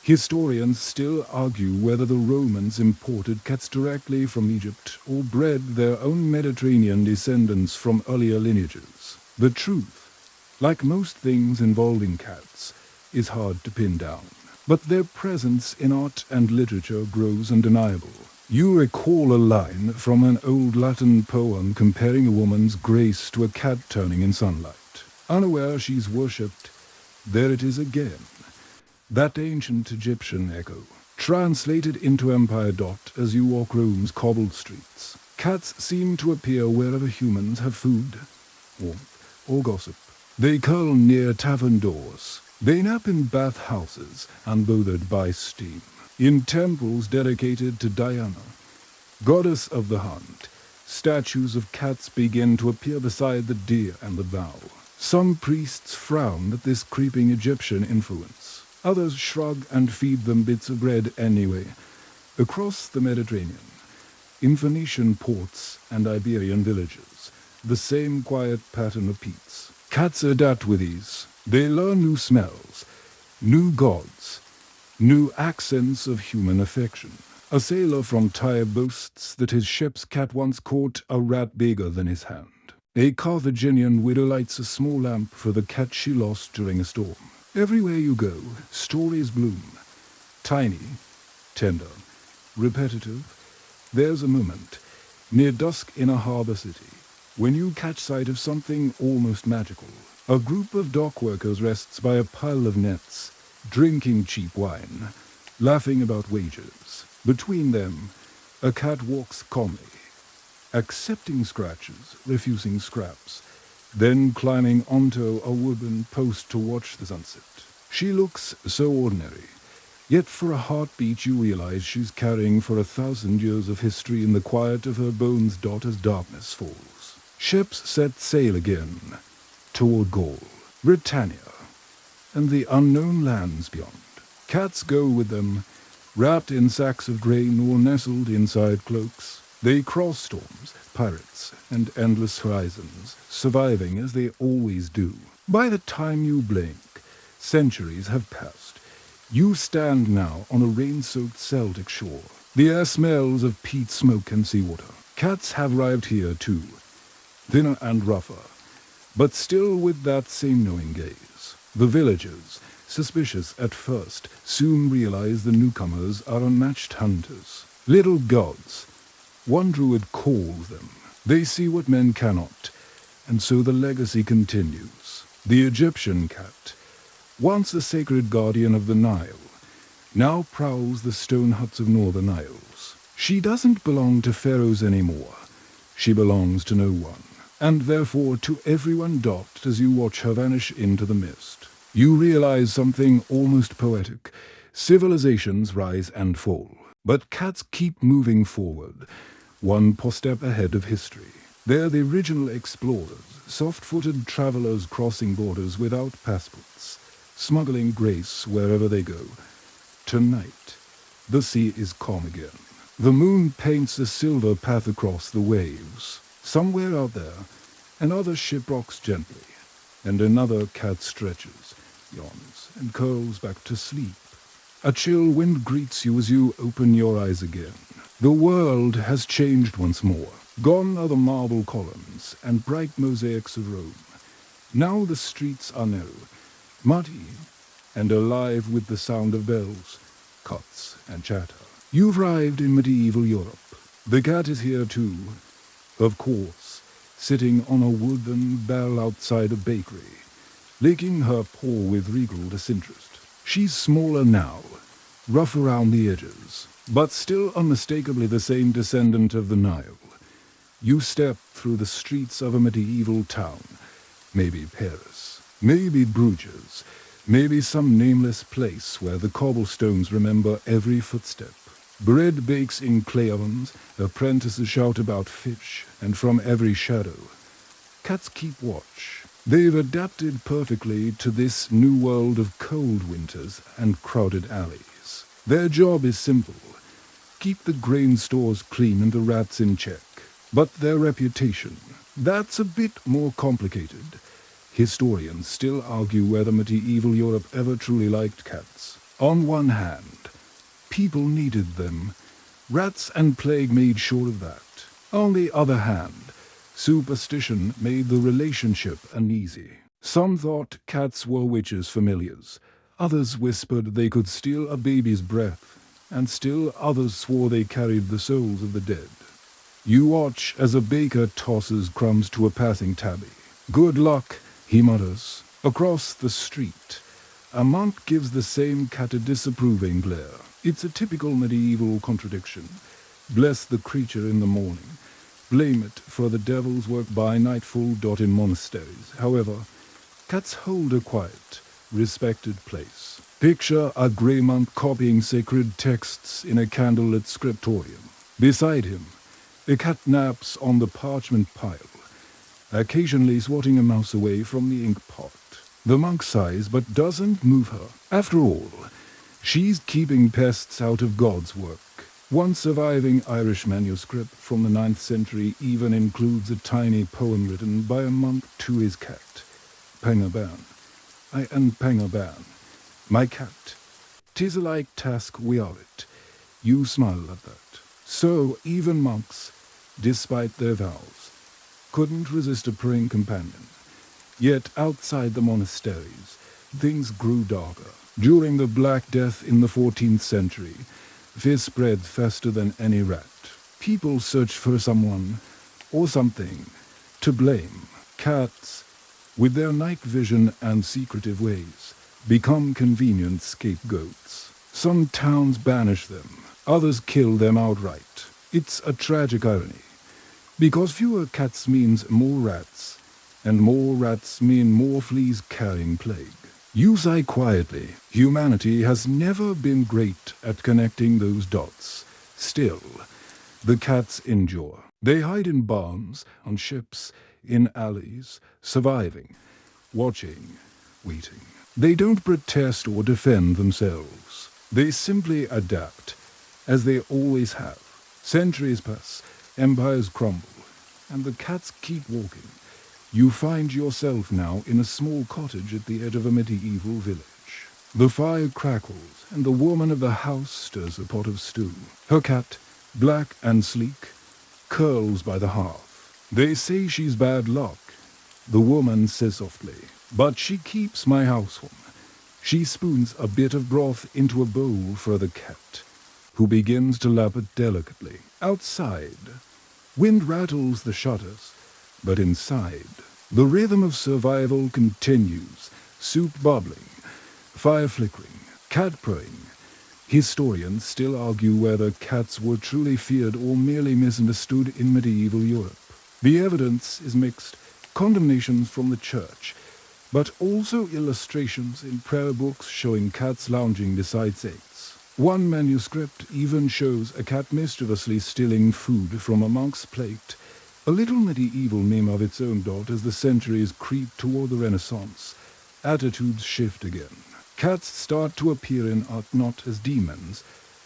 Historians still argue whether the Romans imported cats directly from Egypt or bred their own Mediterranean descendants from earlier lineages. The truth, like most things involving cats, is hard to pin down. But their presence in art and literature grows undeniable. You recall a line from an old Latin poem comparing a woman's grace to a cat turning in sunlight. Unaware she's worshipped, there it is again. That ancient Egyptian echo, translated into Empire. As you walk Rome's cobbled streets. Cats seem to appear wherever humans have food, warmth, or gossip. They curl near tavern doors. They nap in bathhouses, unbothered by steam. In temples dedicated to Diana, goddess of the hunt, statues of cats begin to appear beside the deer and the bow. Some priests frown at this creeping Egyptian influence. Others shrug and feed them bits of bread anyway. Across the Mediterranean, in Phoenician ports and Iberian villages, the same quiet pattern repeats. Cats adapt with ease. They learn new smells, new gods, new accents of human affection. A sailor from Tyre boasts that his ship's cat once caught a rat bigger than his hand. A Carthaginian widow lights a small lamp for the cat she lost during a storm. Everywhere you go, stories bloom. Tiny, tender, repetitive. There's a moment, near dusk in a harbor city, when you catch sight of something almost magical. A group of dock workers rests by a pile of nets, drinking cheap wine, laughing about wages. Between them, a cat walks calmly, accepting scratches, refusing scraps, then climbing onto a wooden post to watch the sunset. She looks so ordinary, Yet for a heartbeat you realize she's carrying for 1,000 years of history in the quiet of her bones as darkness falls. Ships set sail again, toward Gaul, Britannia, and the unknown lands beyond. Cats go with them, wrapped in sacks of grain or nestled inside cloaks. They cross storms, pirates, and endless horizons, surviving as they always do. By the time you blink, centuries have passed. You stand now on a rain-soaked Celtic shore. The air smells of peat smoke and seawater. Cats have arrived here too, thinner and rougher, but still with that same knowing gaze. The villagers, suspicious at first, soon realize the newcomers are unmatched hunters. Little gods, one druid calls them. They see what men cannot, and so the legacy continues. The Egyptian cat, once the sacred guardian of the Nile, now prowls the stone huts of northern Isles. She doesn't belong to pharaohs anymore. She belongs to no one, and therefore to everyone docked as you watch her vanish into the mist. You realize something almost poetic. Civilizations rise and fall, but cats keep moving forward, one step ahead of history. They're the original explorers, soft-footed travelers crossing borders without passports, smuggling grace wherever they go. Tonight, the sea is calm again. The moon paints a silver path across the waves. Somewhere out there, another ship rocks gently, and another cat stretches, yawns, and curls back to sleep. A chill wind greets you as you open your eyes again. The world has changed once more. Gone are the marble columns and bright mosaics of Rome. Now the streets are narrow, muddy, and alive with the sound of bells, cots, and chatter. You've arrived in medieval Europe. The cat is here too, of course, sitting on a wooden bell outside a bakery, licking her paw with regal disinterest. She's smaller now, rough around the edges, but still unmistakably the same descendant of the Nile. You step through the streets of a medieval town, maybe Paris, maybe Bruges, maybe some nameless place where the cobblestones remember every footstep. Bread bakes in clay ovens, apprentices shout about fish, and from every shadow, cats keep watch. They've adapted perfectly to this new world of cold winters and crowded alleys. Their job is simple: keep the grain stores clean and the rats in check. But their reputation, that's a bit more complicated. Historians still argue whether medieval Europe ever truly liked cats. On one hand, people needed them. Rats and plague made sure of that. On the other hand, superstition made the relationship uneasy. Some thought cats were witches' familiars. Others whispered they could steal a baby's breath, and still others swore they carried the souls of the dead. You watch as a baker tosses crumbs to a passing tabby. "Good luck," he mutters. Across the street, a monk gives the same cat a disapproving glare. It's a typical medieval contradiction. Bless the creature in the morning. Blame it for the devil's work by nightfall. In monasteries, however, cats hold a quiet, respected place. Picture a grey monk copying sacred texts in a candlelit scriptorium. Beside him, a cat naps on the parchment pile, occasionally swatting a mouse away from the ink pot. The monk sighs but doesn't move her. After all, she's keeping pests out of God's work. One surviving Irish manuscript from the 9th century even includes a tiny poem written by a monk to his cat. "Pangaban, I am Pangaban, my cat. 'Tis a like task we are it." You smile at that. So even monks, despite their vows, couldn't resist a praying companion. Yet outside the monasteries, things grew darker. During the Black Death in the 14th century, fear spread faster than any rat. People searched for someone, or something, to blame. Cats, with their night vision and secretive ways, become convenient scapegoats. Some towns banish them, others kill them outright. It's a tragic irony, because fewer cats means more rats, and more rats mean more fleas carrying plague. You sigh quietly. Humanity has never been great at connecting those dots. Still, the cats endure. They hide in barns, on ships, in alleys, surviving, watching, waiting. They don't protest or defend themselves. They simply adapt, as they always have. Centuries pass, empires crumble, and the cats keep walking. You find yourself now in a small cottage at the edge of a medieval village. The fire crackles, and the woman of the house stirs a pot of stew. Her cat, black and sleek, curls by the hearth. They say she's bad luck. The woman says softly, "But she keeps my house warm." She spoons a bit of broth into a bowl for the cat, who begins to lap it delicately. Outside, wind rattles the shutters, but inside, the rhythm of survival continues, soup bubbling, fire flickering, cat purring. Historians still argue whether cats were truly feared or merely misunderstood in medieval Europe. The evidence is mixed, condemnations from the church, but also illustrations in prayer books showing cats lounging beside saints. One manuscript even shows a cat mischievously stealing food from a monk's plate, a little medieval meme of its own dot. As the centuries creep toward the Renaissance, attitudes shift again. Cats start to appear in art not as demons,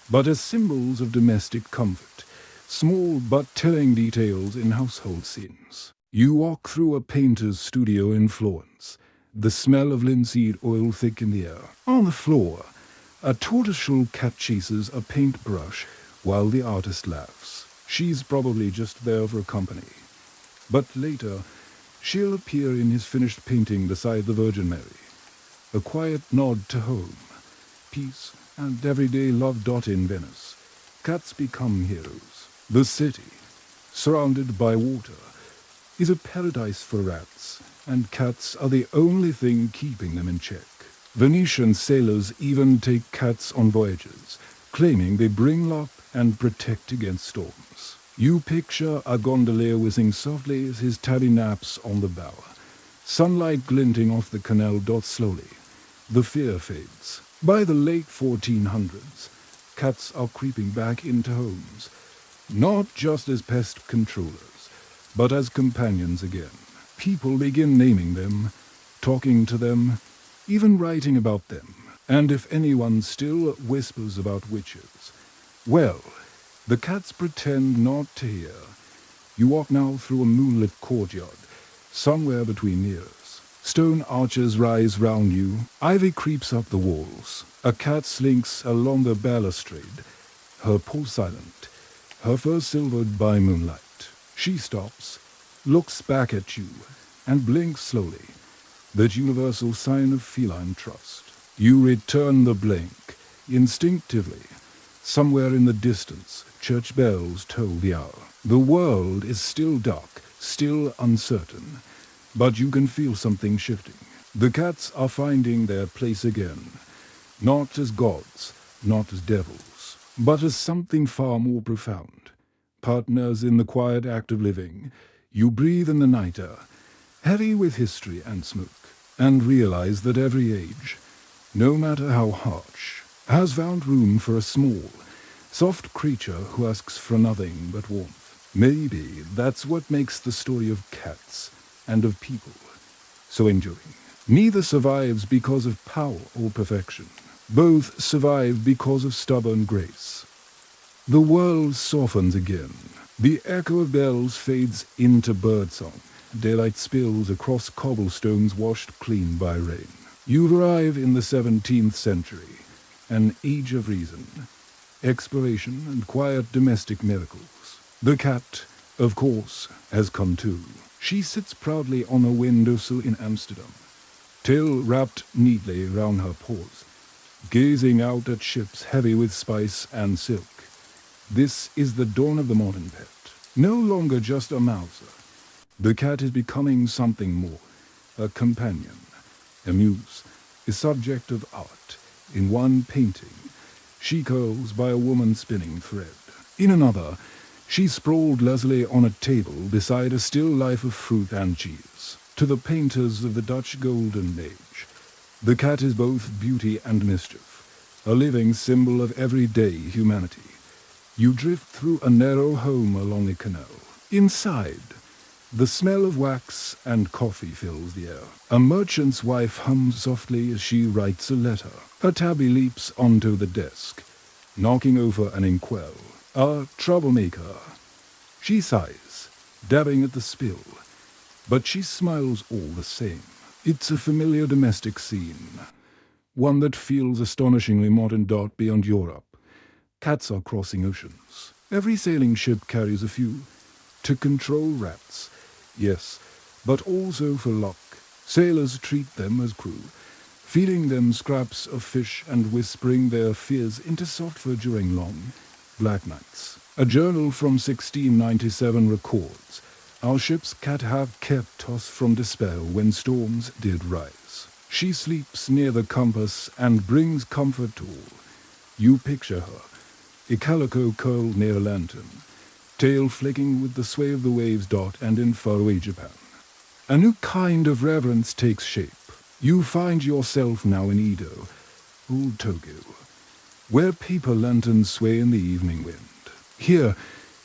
but as symbols of domestic comfort, small but telling details in household scenes. You walk through a painter's studio in Florence, the smell of linseed oil thick in the air. On the floor, a tortoiseshell cat chases a paintbrush while the artist laughs. She's probably just there for company. But later, she'll appear in his finished painting beside the Virgin Mary. A quiet nod to home, peace, and everyday love. In Venice, cats become heroes. The city, surrounded by water, is a paradise for rats, and cats are the only thing keeping them in check. Venetian sailors even take cats on voyages, claiming they bring luck and protect against storms. You picture a gondolier whizzing softly as his tabby naps on the bow, sunlight glinting off the canal. Slowly, the fear fades. By the late 1400s, cats are creeping back into homes, not just as pest controllers, but as companions again. People begin naming them, talking to them, even writing about them. And if anyone still whispers about witches, well, the cats pretend not to hear. You walk now through a moonlit courtyard, somewhere between years. Stone arches rise round you, ivy creeps up the walls. A cat slinks along the balustrade, her paw silent, her fur silvered by moonlight. She stops, looks back at you, and blinks slowly, that universal sign of feline trust. You return the blink, instinctively. Somewhere in the distance, church bells toll the hour. The world is still dark, still uncertain, but you can feel something shifting. The cats are finding their place again, not as gods, not as devils, but as something far more profound. Partners in the quiet act of living. You breathe in the night air, heavy with history and smoke, and realize that every age, no matter how harsh, has found room for a small, soft creature who asks for nothing but warmth. Maybe that's what makes the story of cats and of people so enduring. Neither survives because of power or perfection. Both survive because of stubborn grace. The world softens again. The echo of bells fades into birdsong. Daylight spills across cobblestones washed clean by rain. You arrive in the 17th century, an age of reason, exploration, and quiet domestic miracles. The cat, of course, has come too. She sits proudly on a windowsill in Amsterdam, tail wrapped neatly round her paws, gazing out at ships heavy with spice and silk. This is the dawn of the modern pet. No longer just a mouser. The cat is becoming something more, a companion, a muse, a subject of art. In one painting, she curls by a woman spinning thread. In another, she sprawled lazily on a table beside a still life of fruit and cheese. To the painters of the Dutch Golden Age, The cat is both beauty and mischief, a living symbol of everyday humanity. You drift through a narrow home along a canal. Inside, the smell of wax and coffee fills the air. A merchant's wife hums softly as she writes a letter. A tabby leaps onto the desk, knocking over an inkwell. A troublemaker. She sighs, dabbing at the spill, but she smiles all the same. It's a familiar domestic scene, one that feels astonishingly modern. Beyond Europe, cats are crossing oceans. Every sailing ship carries a few, to control rats, yes, but also for luck. Sailors treat them as crew, feeding them scraps of fish and whispering their fears into soft fur during long, black nights. A journal from 1697 records, "Our ship's cat have kept us from despair when storms did rise. She sleeps near the compass and brings comfort to all." You picture her, a calico curl near a lantern, tail flicking with the sway of the waves. And in faraway Japan, a new kind of reverence takes shape. You find yourself now in Edo, old Tokyo, where paper lanterns sway in the evening wind. Here,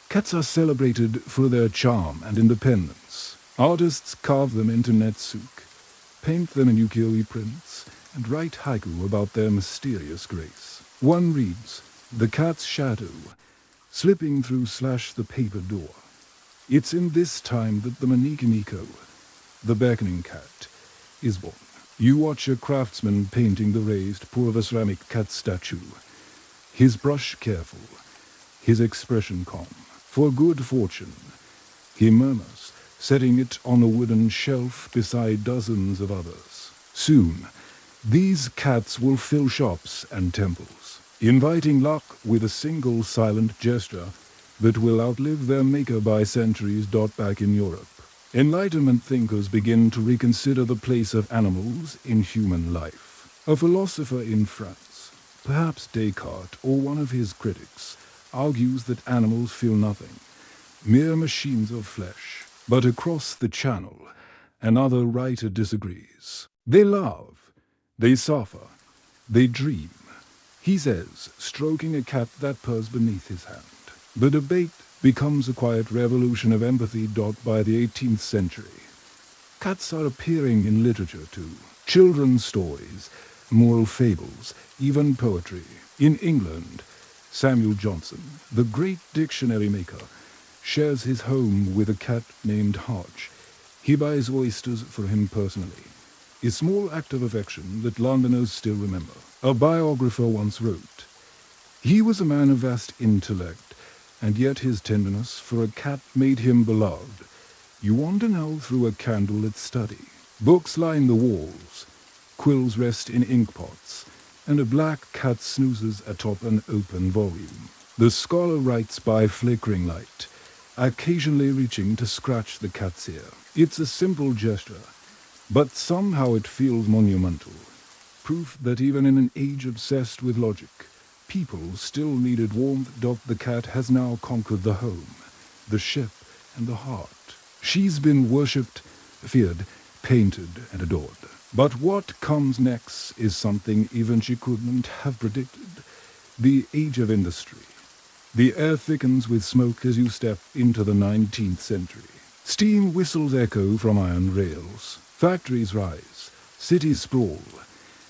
cats are celebrated for their charm and independence. Artists carve them into netsuke, paint them in ukiyo-e prints, and write haiku about their mysterious grace. One reads, "The cat's shadow, slipping through the paper door." It's in this time that the Manikiniko, the beckoning cat, is born. You watch a craftsman painting the raised pour of a ceramic cat statue, his brush careful, his expression calm. "For good fortune," he murmurs, setting it on a wooden shelf beside dozens of others. Soon, these cats will fill shops and temples, inviting luck with a single silent gesture that will outlive their maker by centuries. Back in Europe, Enlightenment thinkers begin to reconsider the place of animals in human life. A philosopher in France, perhaps Descartes or one of his critics, argues that animals feel nothing, mere machines of flesh. But across the channel, another writer disagrees. They love, they suffer, they dream, he says, stroking a cat that purrs beneath his hand. The debate becomes a quiet revolution of empathy. By the 18th century, cats are appearing in literature too. Children's stories, moral fables, even poetry. In England, Samuel Johnson, the great dictionary maker, shares his home with a cat named Hodge. He buys oysters for him personally, a small act of affection that Londoners still remember. A biographer once wrote, "He was a man of vast intellect, and yet his tenderness for a cat made him beloved. You wander now through a candlelit study. Books line the walls, quills rest in inkpots, and a black cat snoozes atop an open volume. The scholar writes by flickering light, occasionally reaching to scratch the cat's ear. It's a simple gesture, but somehow it feels monumental. Proof that even in an age obsessed with logic, people still needed warmth. The cat has now conquered the home, the ship, and the heart. She's been worshipped, feared, painted, and adored. But what comes next is something even she couldn't have predicted. The age of industry. The air thickens with smoke as you step into the 19th century. Steam whistles echo from iron rails. Factories rise, cities sprawl,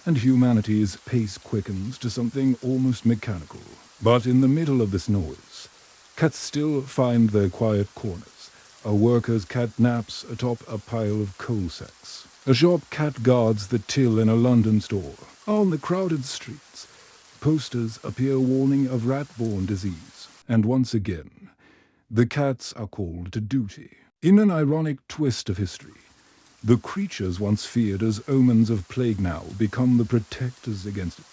and humanity's pace quickens to something almost mechanical. But in the middle of this noise, cats still find their quiet corners. A worker's cat naps atop a pile of coal sacks. A shop cat guards the till in a London store. On the crowded streets, posters appear warning of rat-borne disease. And once again, the cats are called to duty. In an ironic twist of history, the creatures once feared as omens of plague now become the protectors against it.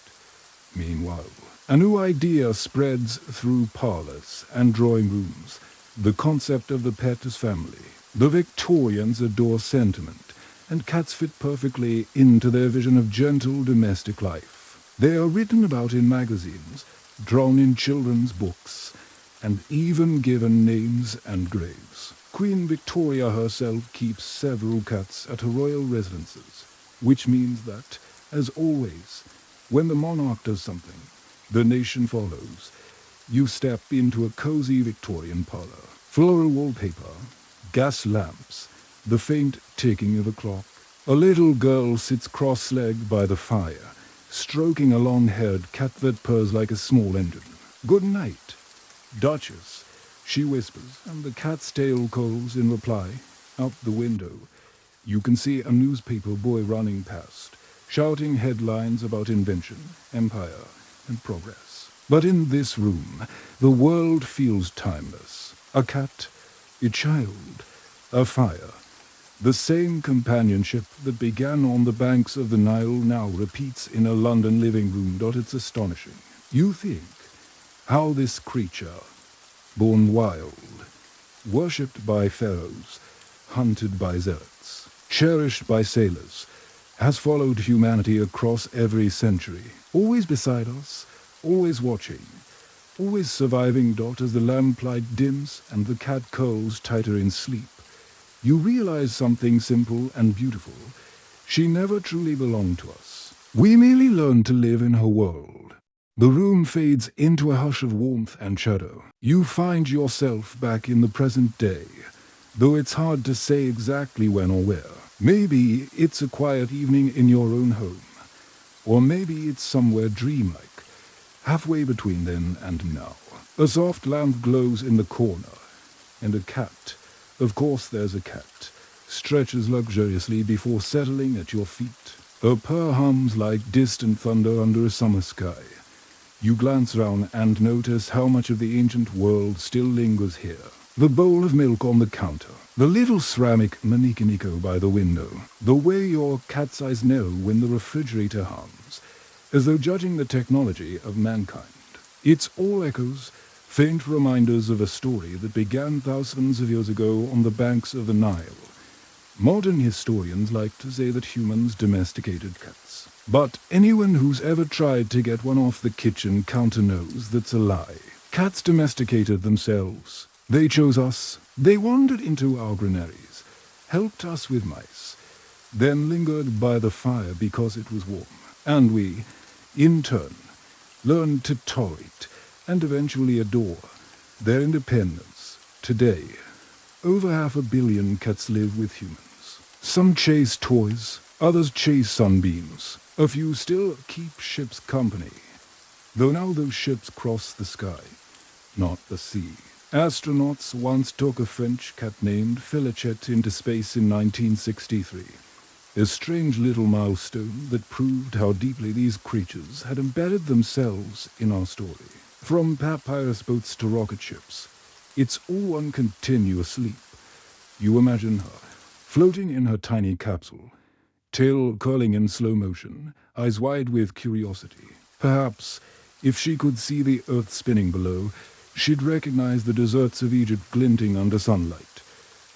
Meanwhile, a new idea spreads through parlors and drawing rooms. The concept of the pet as family. The Victorians adore sentiment, and cats fit perfectly into their vision of gentle domestic life. They are written about in magazines, drawn in children's books, and even given names and graves. Queen Victoria herself keeps several cats at her royal residences, which means that As always, when the monarch does something, the nation follows. You step into a cozy Victorian parlor. Floral wallpaper, gas lamps, the faint ticking of a clock. A little girl sits cross-legged by the fire, stroking a long-haired cat that purrs like a small engine. "Good night, Duchess," she whispers, and the cat's tail calls in reply. Out the window, you can see a newspaper boy running past, shouting headlines about invention, empire, and progress. But in this room, the world feels timeless. A cat, a child, a fire. The same companionship that began on the banks of the Nile now repeats in a London living room. It's astonishing. You think how this creature, born wild, worshipped by pharaohs, hunted by zealots, cherished by sailors, has followed humanity across every century, always beside us, always watching, always surviving. As the lamplight dims and the cat curls tighter in sleep, you realize something simple and beautiful. She never truly belonged to us. We merely learned to live in her world. The room fades into a hush of warmth and shadow. You find yourself back in the present day, though it's hard to say exactly when or where. Maybe it's a quiet evening in your own home, or maybe it's somewhere dreamlike, halfway between then and now. A soft lamp glows in the corner, and a cat, of course there's a cat, stretches luxuriously before settling at your feet. Her purr hums like distant thunder under a summer sky. You glance round and notice how much of the ancient world still lingers here. The bowl of milk on the counter, the little ceramic manikinico by the window, the way your cat's eyes know when the refrigerator hums, as though judging the technology of mankind. It's all echoes, faint reminders of a story that began thousands of years ago on the banks of the Nile. Modern historians like to say that humans domesticated cats. But anyone who's ever tried to get one off the kitchen counter knows that's a lie. Cats domesticated themselves. They chose us. They wandered into our granaries, helped us with mice, then lingered by the fire because it was warm. And we, in turn, learned to tolerate and eventually adore their independence. Today, over 500 million cats live with humans. Some chase toys, others chase sunbeams. A few still keep ships company, though now those ships cross the sky, not the sea. Astronauts once took a French cat named Felicette into space in 1963. A strange little milestone that proved how deeply these creatures had embedded themselves in our story. From papyrus boats to rocket ships, it's all one continuous leap. You imagine her, floating in her tiny capsule, tail curling in slow motion, eyes wide with curiosity. Perhaps, if she could see the earth spinning below, she'd recognize the deserts of Egypt glinting under sunlight,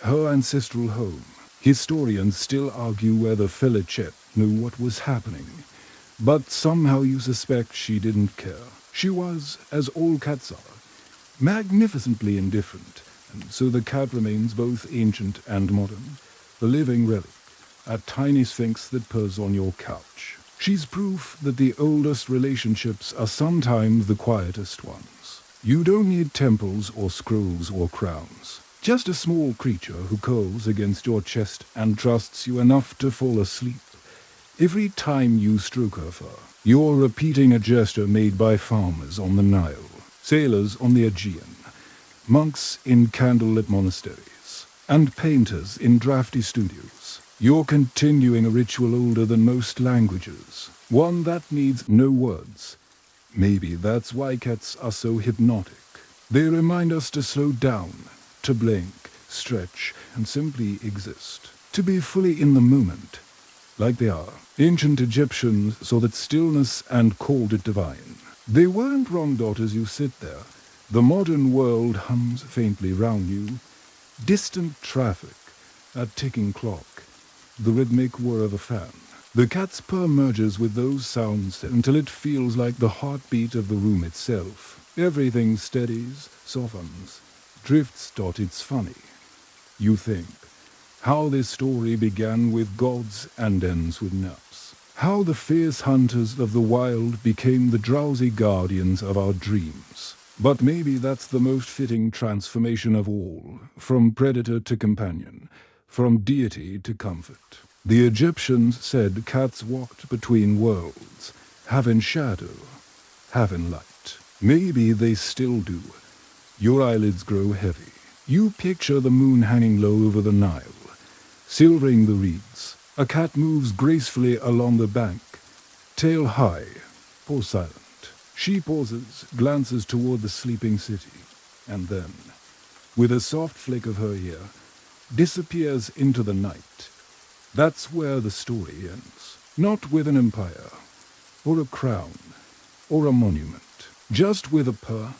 her ancestral home. Historians still argue whether Felicette knew what was happening, but somehow you suspect she didn't care. She was, as all cats are, magnificently indifferent, and so the cat remains both ancient and modern, the living relic, a tiny sphinx that purrs on your couch. She's proof that the oldest relationships are sometimes the quietest ones. You don't need temples or scrolls or crowns. Just a small creature who curls against your chest and trusts you enough to fall asleep. Every time you stroke her fur, you're repeating a gesture made by farmers on the Nile, sailors on the Aegean, monks in candlelit monasteries, and painters in drafty studios. You're continuing a ritual older than most languages, one that needs no words. Maybe that's why cats are so hypnotic. They remind us to slow down, to blink, stretch, and simply exist. To be fully in the moment, like they are. Ancient Egyptians saw that stillness and called it divine. They weren't wrong, daughters. You sit there. The modern world hums faintly round you. Distant traffic, a ticking clock, the rhythmic whir of a fan. The cat's purr merges with those sounds until it feels like the heartbeat of the room itself. Everything steadies, softens, drifts. It's funny. You think how this story began with gods and ends with naps. How the fierce hunters of the wild became the drowsy guardians of our dreams. But maybe that's the most fitting transformation of all, from predator to companion, from deity to comfort. The Egyptians said cats walked between worlds, half in shadow, half in light. Maybe they still do. Your eyelids grow heavy. You picture the moon hanging low over the Nile, silvering the reeds. A cat moves gracefully along the bank, tail high, paw silent. She pauses, glances toward the sleeping city, and then, with a soft flick of her ear, disappears into the night. That's where the story ends. Not with an empire, or a crown, or a monument. Just with a purr,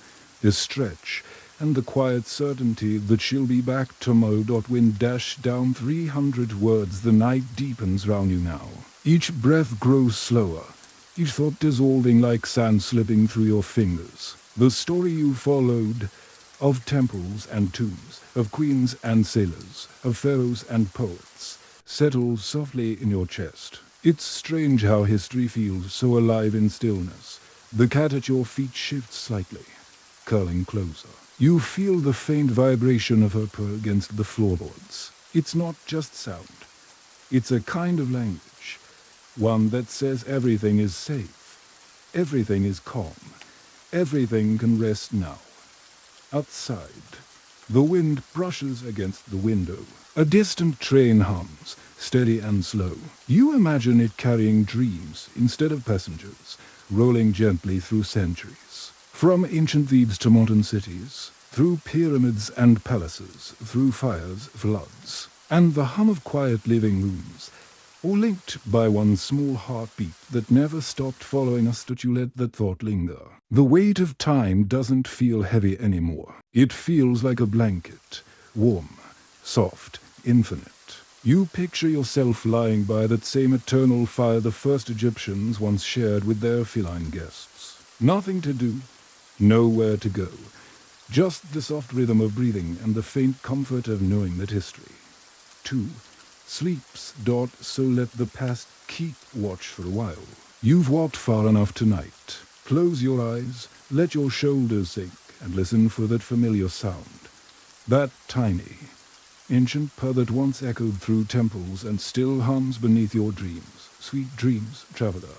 a stretch, and the quiet certainty that she'll be back tomorrow. Wind dash down 300 words. The night deepens round you now. Each breath grows slower, each thought dissolving like sand slipping through your fingers. The story you followed, of temples and tombs, of queens and sailors, of pharaohs and poets, settles softly in your chest. It's strange how history feels so alive in stillness. The cat at your feet shifts slightly, curling closer. You feel the faint vibration of her purr against the floorboards. It's not just sound. It's a kind of language, one that says everything is safe, everything is calm, everything can rest now. Outside, the wind brushes against the window. A distant train hums, steady and slow. You imagine it carrying dreams instead of passengers, rolling gently through centuries. From ancient Thebes to modern cities, through pyramids and palaces, through fires, floods, and the hum of quiet living rooms, all linked by one small heartbeat that never stopped following us. That you let that thought linger. The weight of time doesn't feel heavy anymore. It feels like a blanket, warm, soft, infinite. You picture yourself lying by that same eternal fire the first Egyptians once shared with their feline guests. Nothing to do, nowhere to go. Just the soft rhythm of breathing and the faint comfort of knowing that history, too, sleeps. So let the past keep watch for a while. You've walked far enough tonight. Close your eyes, let your shoulders sink, and listen for that familiar sound. That tiny, ancient purr that once echoed through temples and still hums beneath your dreams. Sweet dreams, traveler.